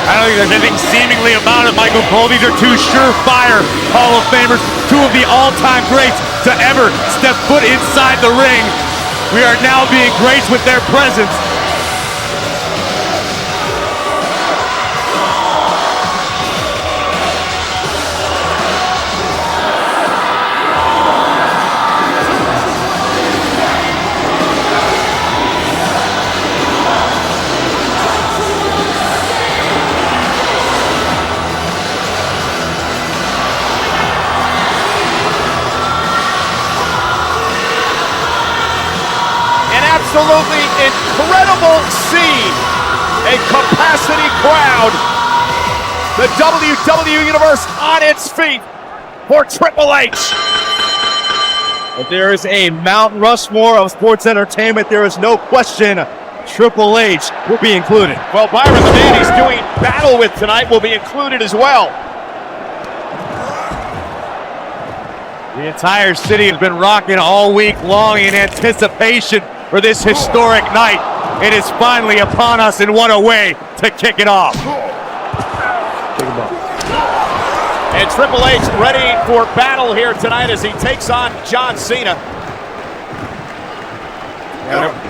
I don't think there's anything seemingly about it, Michael Cole. These are 2 surefire Hall of Famers, 2 of the all-time greats to ever step foot inside the ring. We are now being graced with their presence. Absolutely incredible scene. A capacity crowd. The WWE Universe on its feet for Triple H. If there is a Mount Rushmore of sports entertainment, there is no question Triple H will be included. Well, Byron, the man he's doing battle with tonight, will be included as well. The entire city has been rocking all week long in anticipation for this historic night. It is finally upon us, and what a way to kick it off. And Triple H ready for battle here tonight as he takes on John Cena.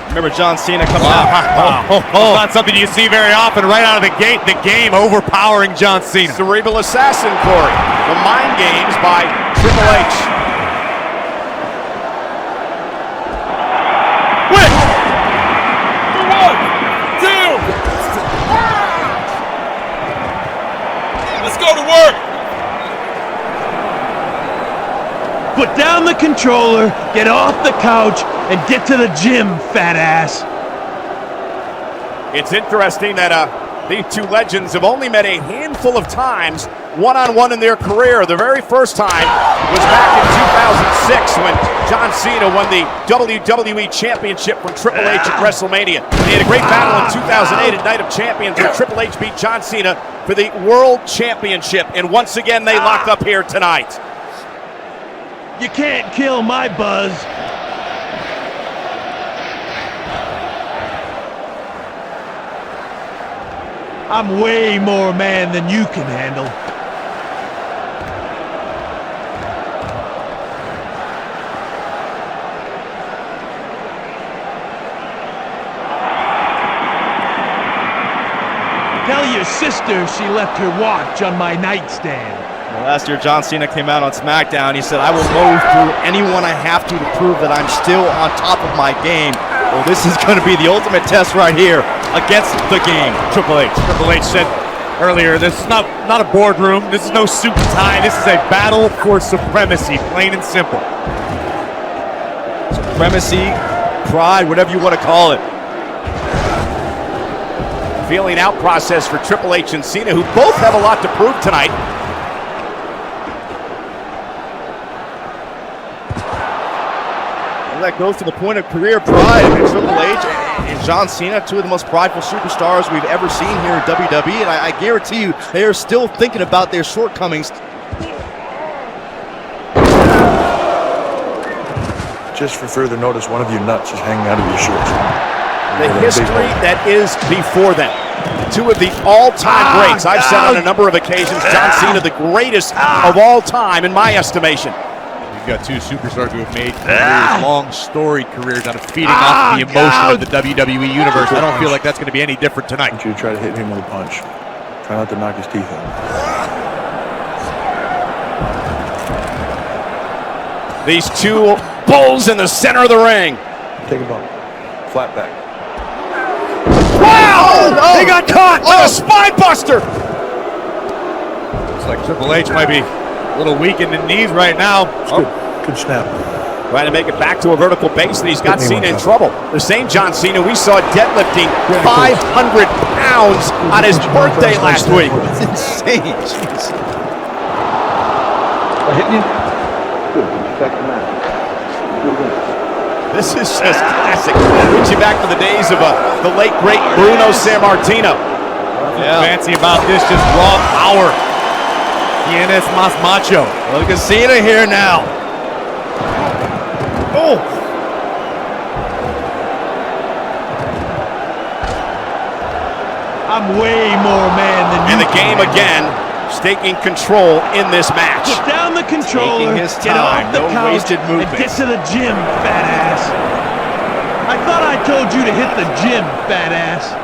Remember John Cena coming out. Not something you see very often right out of the gate. The game overpowering John Cena. Cerebral assassin, Corey. The mind games by Triple H. Put down the controller, get off the couch, and get to the gym, fat ass. It's interesting that these 2 legends have only met a handful of times one-on-one in their career. The very first time was back in 2006 when John Cena won the WWE Championship from Triple H at WrestleMania. They had a great battle in 2008 at Night of Champions where Triple H beat John Cena for the World Championship. And once again, they lock up here tonight. You can't kill my buzz. I'm way more man than you can handle. your sister she left her watch on my nightstand. Well, last year, John Cena came out on SmackDown. He said, I will mow through anyone I have to prove that I'm still on top of my game. Well, this is going to be the ultimate test right here against the game. Triple H said earlier, this is not a boardroom. This is no suit and tie. This is a battle for supremacy, plain and simple. Supremacy, pride, whatever you want to call it. Feeling out process for Triple H and Cena, who both have a lot to prove tonight. And that goes to the point of career pride. And Triple H and John Cena, two of the most prideful superstars we've ever seen here at WWE. And I guarantee you, they are still thinking about their shortcomings. Just for further notice, one of you nuts is hanging out of your shorts. The history that is before them. Two of the all-time greats. I've said on a number of occasions, John Cena, the greatest of all time in my estimation. You've got two superstars who have made long, storied careers out of feeding off the emotion of the WWE Universe. I don't feel like that's going to be any different tonight. I want you to try to hit him with a punch. Try not to knock his teeth out. These two bulls in the center of the ring. Take a bump. Flat back. Wow! Oh, they got caught! Oh, a spine buster! Looks like Triple H might be a little weak in the knees right now. Good snap. Trying to make it back to a vertical base, and he's got Cena in trouble. The same John Cena we saw deadlifting 500 pounds on his birthday last week. It's insane. Jeez. Hitting you? Good. Back to match. This is just classic. Brings you back to the days of the late, great Bruno Sammartino. Fancy about this, just raw power. Quien es más macho? Look at Cena here now. Oh! I'm way more man than you. And the game again, taking control in this match. Put down the controller, Taking his get off time, the no couch, wasted and movement. get to the gym, fat ass. I thought I told you to hit the gym, fat ass.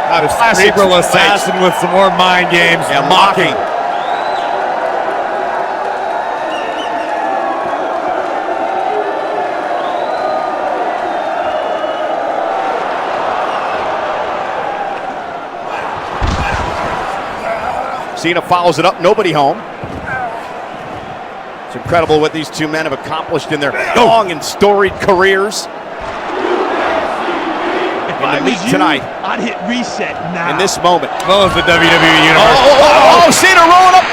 Not a cerebral assassin with some more mind games. Yeah, mocking. Cena follows it up, nobody home. It's incredible what these two men have accomplished in their long and storied careers. If I was you, tonight, I'd hit reset now. in this moment. Well, the WWE Universe. Oh, Cena rolling up.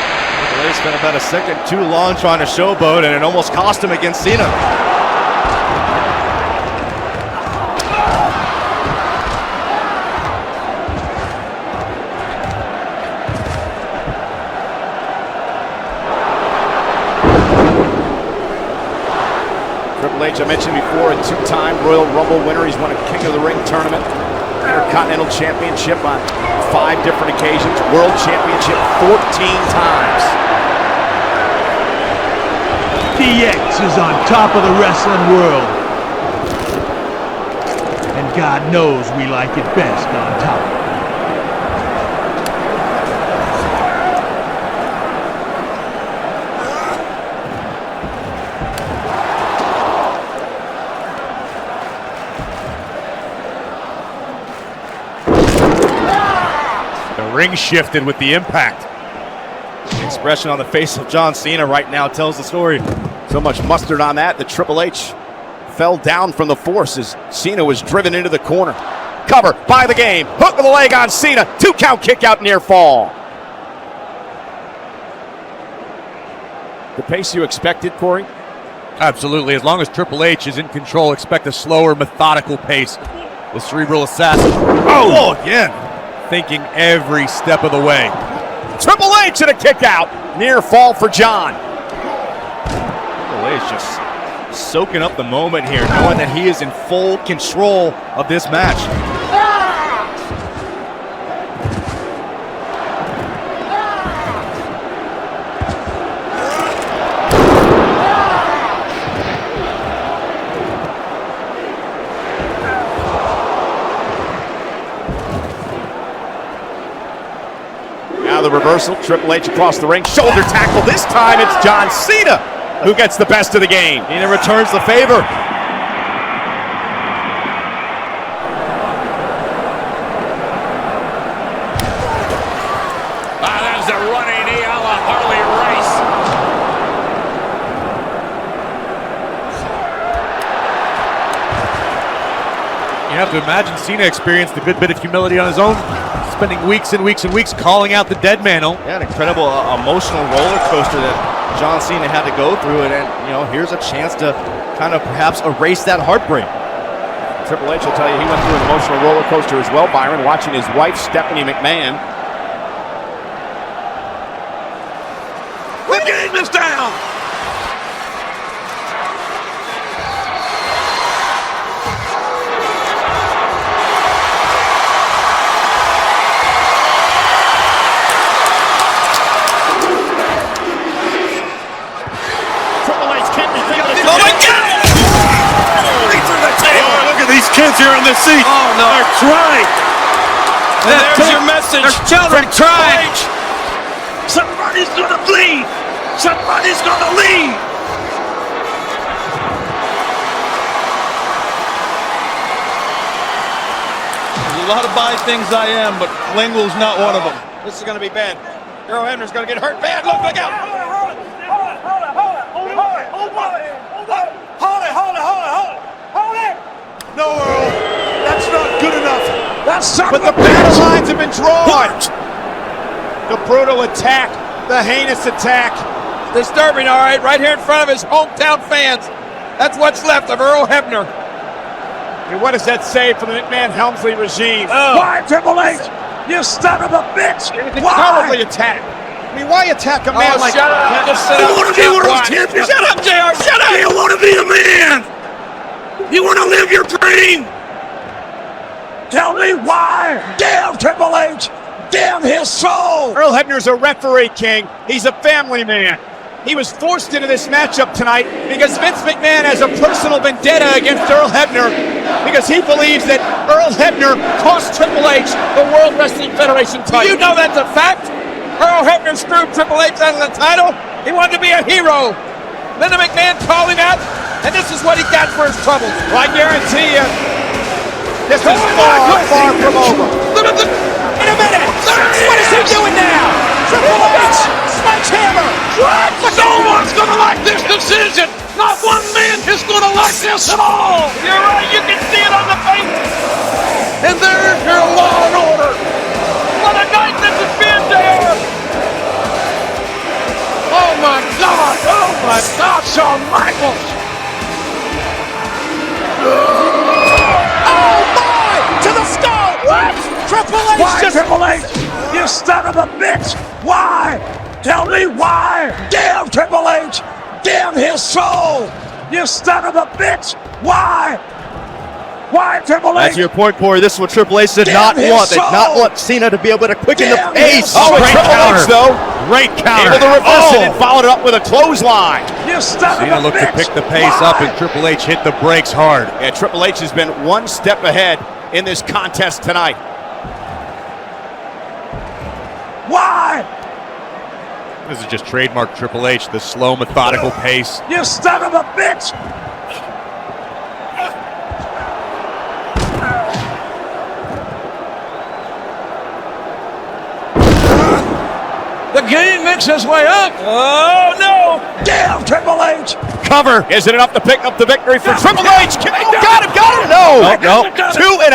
They spent about a second too long trying to showboat, and it almost cost him against Cena. Triple H, I mentioned before, a two-time Royal Rumble winner. He's won a King of the Ring tournament, Intercontinental Championship on 5 different occasions, World Championship 14 times. DX is on top of the wrestling world. And God knows we like it best on top. The ring shifted with the impact. The expression on the face of John Cena right now tells the story. So much mustard on that. The Triple H fell down from the force as Cena was driven into the corner. Cover by the game. Hook with the leg on Cena. 2 count kick out near fall. The pace you expected, Corey? Absolutely. As long as Triple H is in control, expect a slower, methodical pace. The cerebral assassin. Oh, again. Thinking every step of the way. Triple H and a kick out. Near fall for John. Triple H just soaking up the moment here, knowing that he is in full control of this match. reversal. Triple H across the ring. Shoulder tackle. This time it's John Cena who gets the best of the game. Cena returns the favor. There's a running knee a la Harley Race. You have to imagine Cena experienced a good bit of humility on his own, spending weeks and weeks and weeks calling out the dead man. Yeah, an incredible emotional roller coaster that John Cena had to go through, and you know, here's a chance to kind of perhaps erase that heartbreak. Triple H will tell you he went through an emotional roller coaster as well, Byron, watching his wife, Stephanie McMahon. The game is down. Kids here in the seat. Oh no! They're trying. And there's your message. There's children from crying. Somebody's gonna bleed. Somebody's gonna leave. There's a lot of buy things I am, but Lingle's not one of them. This is going to be bad. Earl Hebner's going to get hurt bad. Look out! No, Earl. That's not good enough. That's not. But the battle lines have been drawn. The brutal attack, the heinous attack. Disturbing, all right, right here in front of his hometown fans. That's what's left of Earl Hebner. And what does that say for the McMahon-Helmsley regime? Why, Triple H? You son of a bitch! It's Why? cowardly attack. I mean, why attack a man like shut up. Just sit You up. want to be one of those champions? Shut up, JR. Shut up. You want to be a man? You want to live your dream? Tell me why! Damn Triple H! Damn his soul! Earl Hebner's a referee, King. He's a family man. He was forced into this matchup tonight because Vince McMahon has a personal vendetta against Earl Hebner because he believes that Earl Hebner cost Triple H the World Wrestling Federation title. You know that's a fact. Earl Hebner screwed Triple H out of the title. He wanted to be a hero. Linda McMahon called him out, and this is what he got for his troubles. Well, I guarantee you, this is far, far from over. Wait a minute! What is he doing now? Triple H! Sledgehammer! No one's gonna like this decision! Not one man is gonna like this at all! You're right, you can see it on the face! And there's your law and order! What a night this has been, JR! Oh my God! Oh my God, Shawn Michaels! Oh my! To the skull! What? Triple H! Why, Triple H? You son of a bitch! Why? Tell me why! Damn Triple H! Damn his soul! You son of a bitch! Why? Why, Triple H? That's your point, Corey. This is what Triple H did not want. They did not want Cena to be able to quicken the pace. Oh, and Triple H, though, Great counter. able to reverse it and followed it up with a clothesline. You son Cena of a looked bitch! to pick the pace up, and Triple H hit the brakes hard. Yeah, Triple H has been one step ahead in this contest tonight. Why? This is just trademark Triple H, the slow, methodical pace. You son of a bitch! The game makes his way up. Oh no! Damn Triple H! Cover. Is it enough to pick up the victory for Triple H? Got him! No! No. 2.5.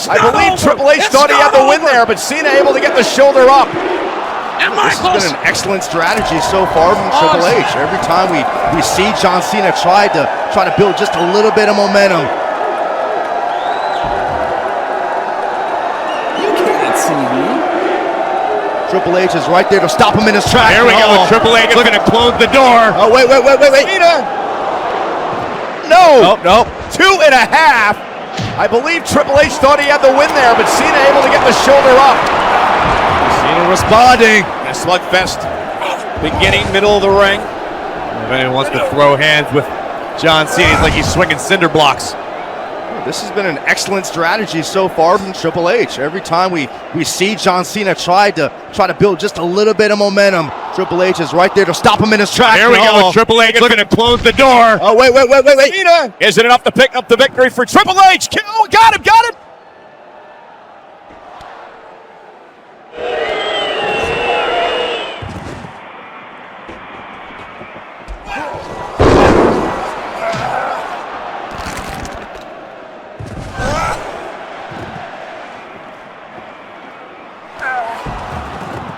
I believe Triple H thought he had the win there, but Cena able to get the shoulder up. And This has Michaels! been an excellent strategy so far from Triple H. Every time we see John Cena try to build just a little bit of momentum. You can't see me. Triple H is right there to stop him in his tracks. There we go. Triple H looking to close the door. Oh, wait. Cena. No. Nope. 2.5. I believe Triple H thought he had the win there, but Cena able to get the shoulder up. Cena responding. And a slugfest beginning, middle of the ring. If anyone wants to throw hands with John Cena, it's like he's swinging cinder blocks. This has been an excellent strategy so far from Triple H. Every time we see John Cena try to build just a little bit of momentum, Triple H is right there to stop him in his tracks. Here we go. Triple H looking to close the door. Oh, wait. Cena. Is it enough to pick up the victory for Triple H? Oh, got him.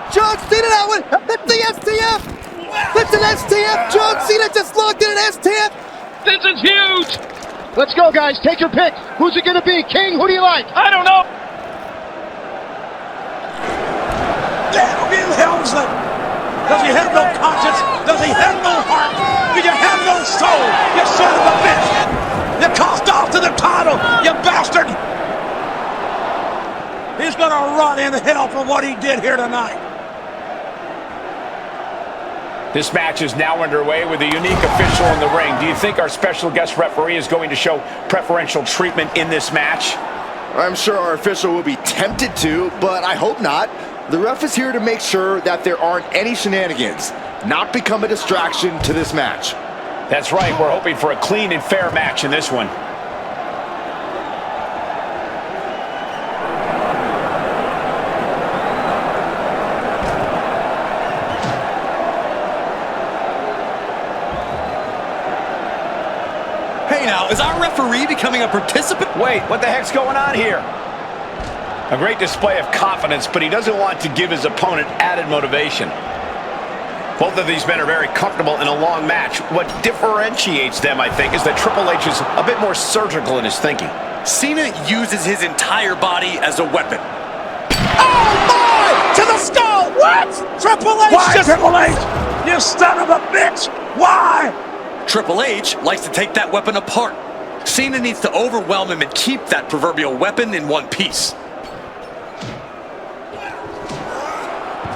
John Cena that one. That's the STF. That's an STF. John Cena just logged in an STF. This is huge. Let's go, guys. Take your pick. Who's it going to be? King, who do you like? I don't know. Damn you, Helmsley! Does he have no conscience? Does he have no heart? Do you have no soul? You son of a bitch! You cost off to the title, you bastard! He's gonna run in hell for what he did here tonight. This match is now underway with a unique official in the ring. Do you think our special guest referee is going to show preferential treatment in this match? I'm sure our official will be tempted to, but I hope not. The ref is here to make sure that there aren't any shenanigans, not become a distraction to this match. That's right. We're hoping for a clean and fair match in this one. Hey now, is our referee becoming a participant? Wait, what the heck's going on here? A great display of confidence, but he doesn't want to give his opponent added motivation. Both of these men are very comfortable in a long match. What differentiates them, I think, is that Triple H is a bit more surgical in his thinking. Cena uses his entire body as a weapon. Oh my! To the skull! What? Triple H! Why, Triple H? You son of a bitch! Why? Triple H likes to take that weapon apart. Cena needs to overwhelm him and keep that proverbial weapon in one piece.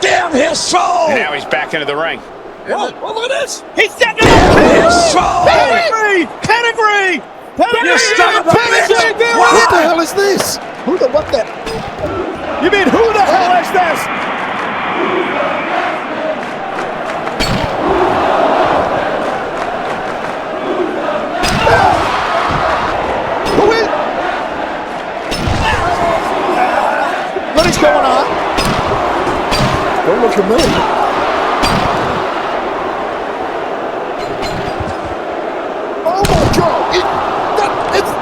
Damn his soul! And now he's back into the ring. Whoa, look at this! He's setting it up! His soul! Pedigree! Pedigree! You son of a bitch! What the hell is this? What the? You mean who the hell is this? Who is? What is going on? Don't look at me. Oh my God! It's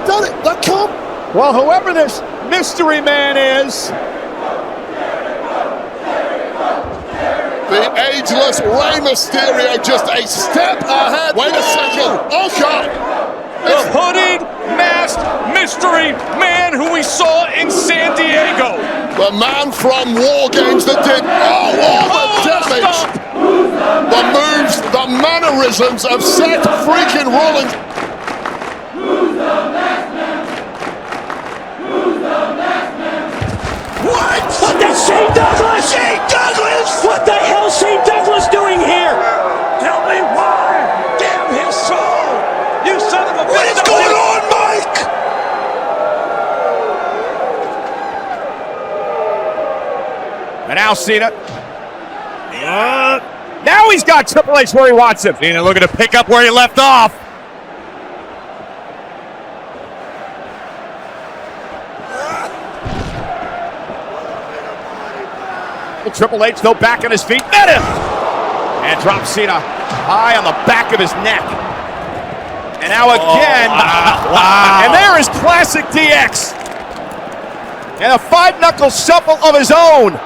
done it. That come. Well, whoever this mystery man is. The ageless Rey Mysterio just a step ahead. Wait a second. Okay. The hooded, masked mystery man who we saw in San Diego. The man from War Games that did all the damage. The moves, the mannerisms of Seth freaking Rollins. What? What the Shane Douglas? Shane Douglas! What the hell is Shane Douglas doing here? Tell me why! Damn his soul! You son of a bitch! What is going on, Mike? And now Cena. Now he's got Triple H where he wants him. Cena looking to pick up where he left off. Triple H, though, back on his feet. Met him! And drops Cena high on the back of his neck. And now again. Wow. And there is classic DX. And a five-knuckle shuffle of his own.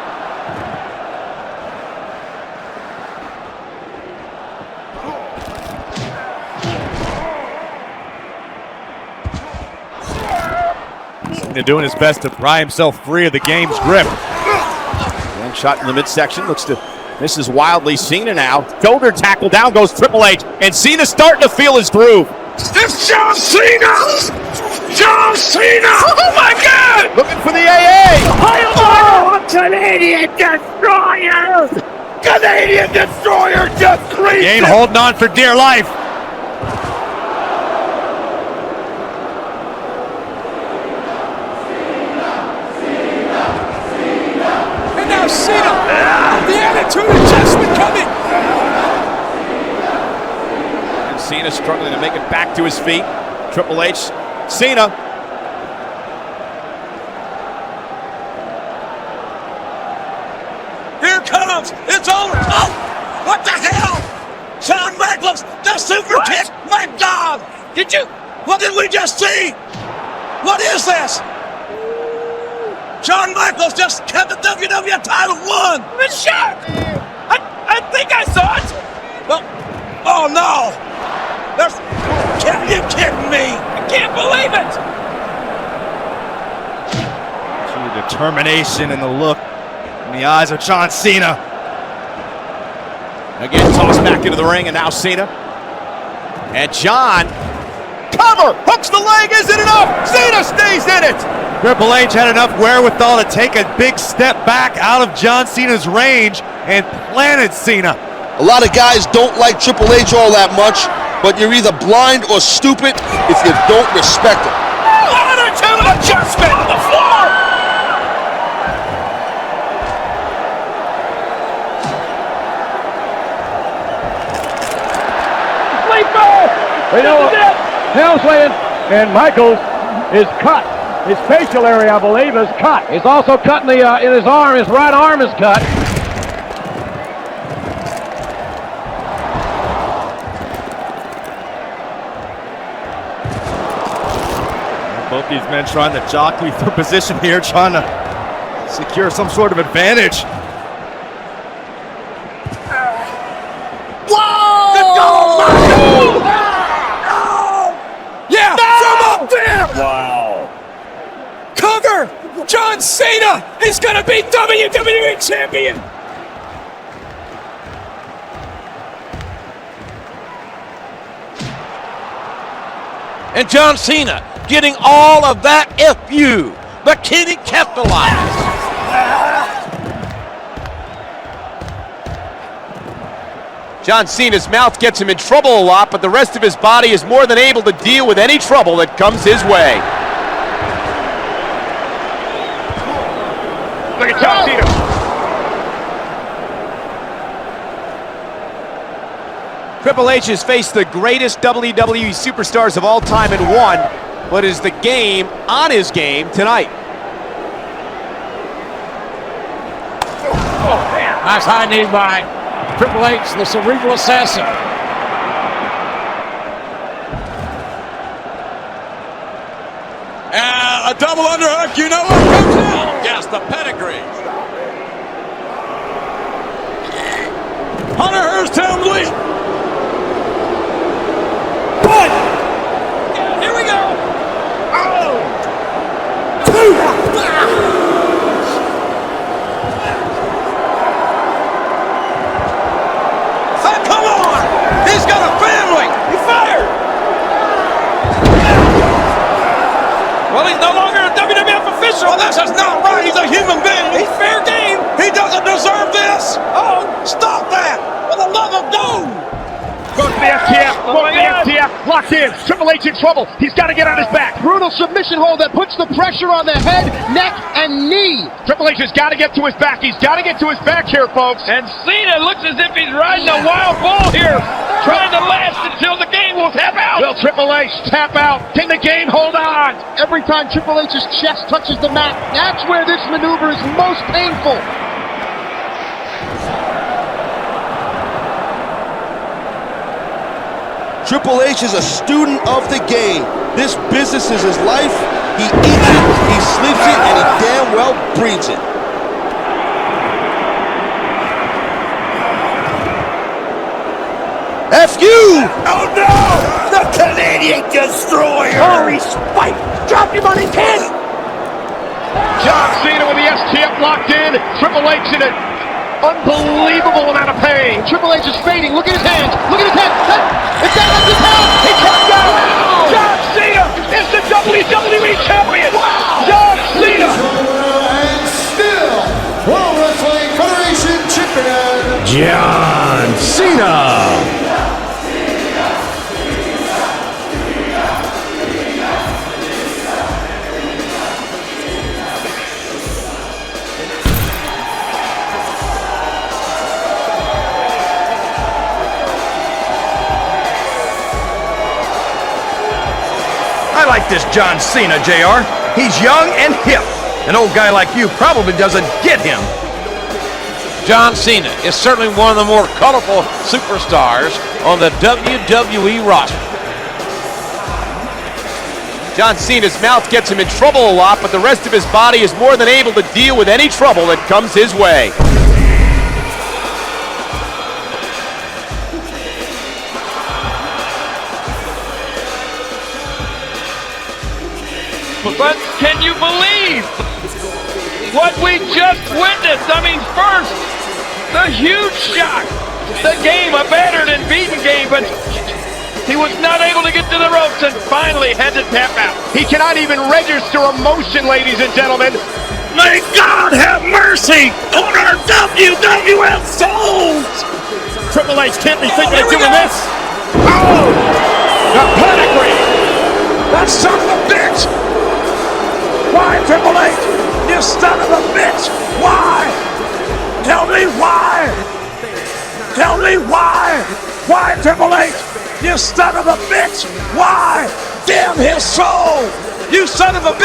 Cena doing his best to pry himself free of the game's grip. And shot in the midsection, looks to misses wildly. Cena now. Shoulder tackle, down goes Triple H. And Cena's starting to feel his groove. It's John Cena! John Cena! Oh my God! Looking for the AA! Oh, Canadian Destroyer! Canadian Destroyer just creeped! Game holding on for dear life. struggling to make it back to his feet. Triple H, Cena. Here comes. It's over. Oh, what the hell? Shawn Michaels, the super kick. My God. What did we just see? What is this? Shawn Michaels just kept the WWF title won. I'm in shock. I think I saw it. Well, oh no. You kidding me? I can't believe it. The determination and the look in the eyes of John Cena. Again, tossed back into the ring, and now Cena. And John, cover, hooks the leg, isn't enough. Cena stays in it. Triple H had enough wherewithal to take a big step back out of John Cena's range and planted Cena. A lot of guys don't like Triple H all that much, but you're either blind or stupid if you don't respect him. Attitude adjustment on the floor. You know, Helmsley and Michaels is cut. His facial area, I believe, is cut. He's also cut in his arm. His right arm is cut. Both these men trying to jockey for position here, trying to secure some sort of advantage. Whoa! Good goal, Michael! Yeah, from up there. Wow. Cover. John Cena is going to be WWE champion. And John Cena getting all of that FU, but can he capitalize? John Cena's mouth gets him in trouble a lot, but the rest of his body is more than able to deal with any trouble that comes his way. Look at John Cena. Triple H has faced the greatest WWE superstars of all time and won, but is the game on his game tonight? Oh, man. Nice high knee by Triple H, the cerebral assassin. A double underhook, you know what comes out? Yes, the pedigree. Hunter Hearst Helmsley. One. Here we go. Oh. Two. Come on! He's got a family! He fired! Well, he's no longer a WWF official. Well, this is not right. He's a human being. He's fair game. He doesn't deserve this. Oh, stop that! For the love of God! Goes to the FTF. Goes to the FTF. Locked in. Triple H in trouble. He's got to get on his back. Brutal submission hold that puts the pressure on the head, neck, and knee. Triple H has got to get to his back. He's got to get to his back here, folks. And Cena looks as if he's riding a wild bull here, trying to last until the game will tap out. Will Triple H tap out? Can the game hold on? Every time Triple H's chest touches the mat, that's where this maneuver is most painful. Triple H is a student of the game. This business is his life. He eats it, he sleeps it, and he damn well breathes it. FU! Oh no! The Canadian Destroyer! Hurry, Spike! Drop him on his head! John Cena with the STF locked in. Triple H in it. Unbelievable amount of pain. Triple H is fading. Look at his hands. Look at his hands. It's down on his head. He tapped out. Wow. John Cena is the WWE champion. Wow. John Cena. And still, World Wrestling Federation champion, John Cena. I like this John Cena, JR. He's young and hip. An old guy like you probably doesn't get him. John Cena is certainly one of the more colorful superstars on the WWE roster. John Cena's mouth gets him in trouble a lot, but the rest of his body is more than able to deal with any trouble that comes his way. But can you believe what we just witnessed? I mean, first, the huge shock. The game, a battered and beaten game, but he was not able to get to the ropes and finally had to tap out. He cannot even register emotion, ladies and gentlemen. May God have mercy on our WWF souls! Triple H can't be thinking of doing this. Oh! The pedigree! That son of a bitch! Why, Triple H? You son of a bitch! Why? Tell me why! Tell me why! Why, Triple H? You son of a bitch! Why? Damn his soul! You son of a bitch!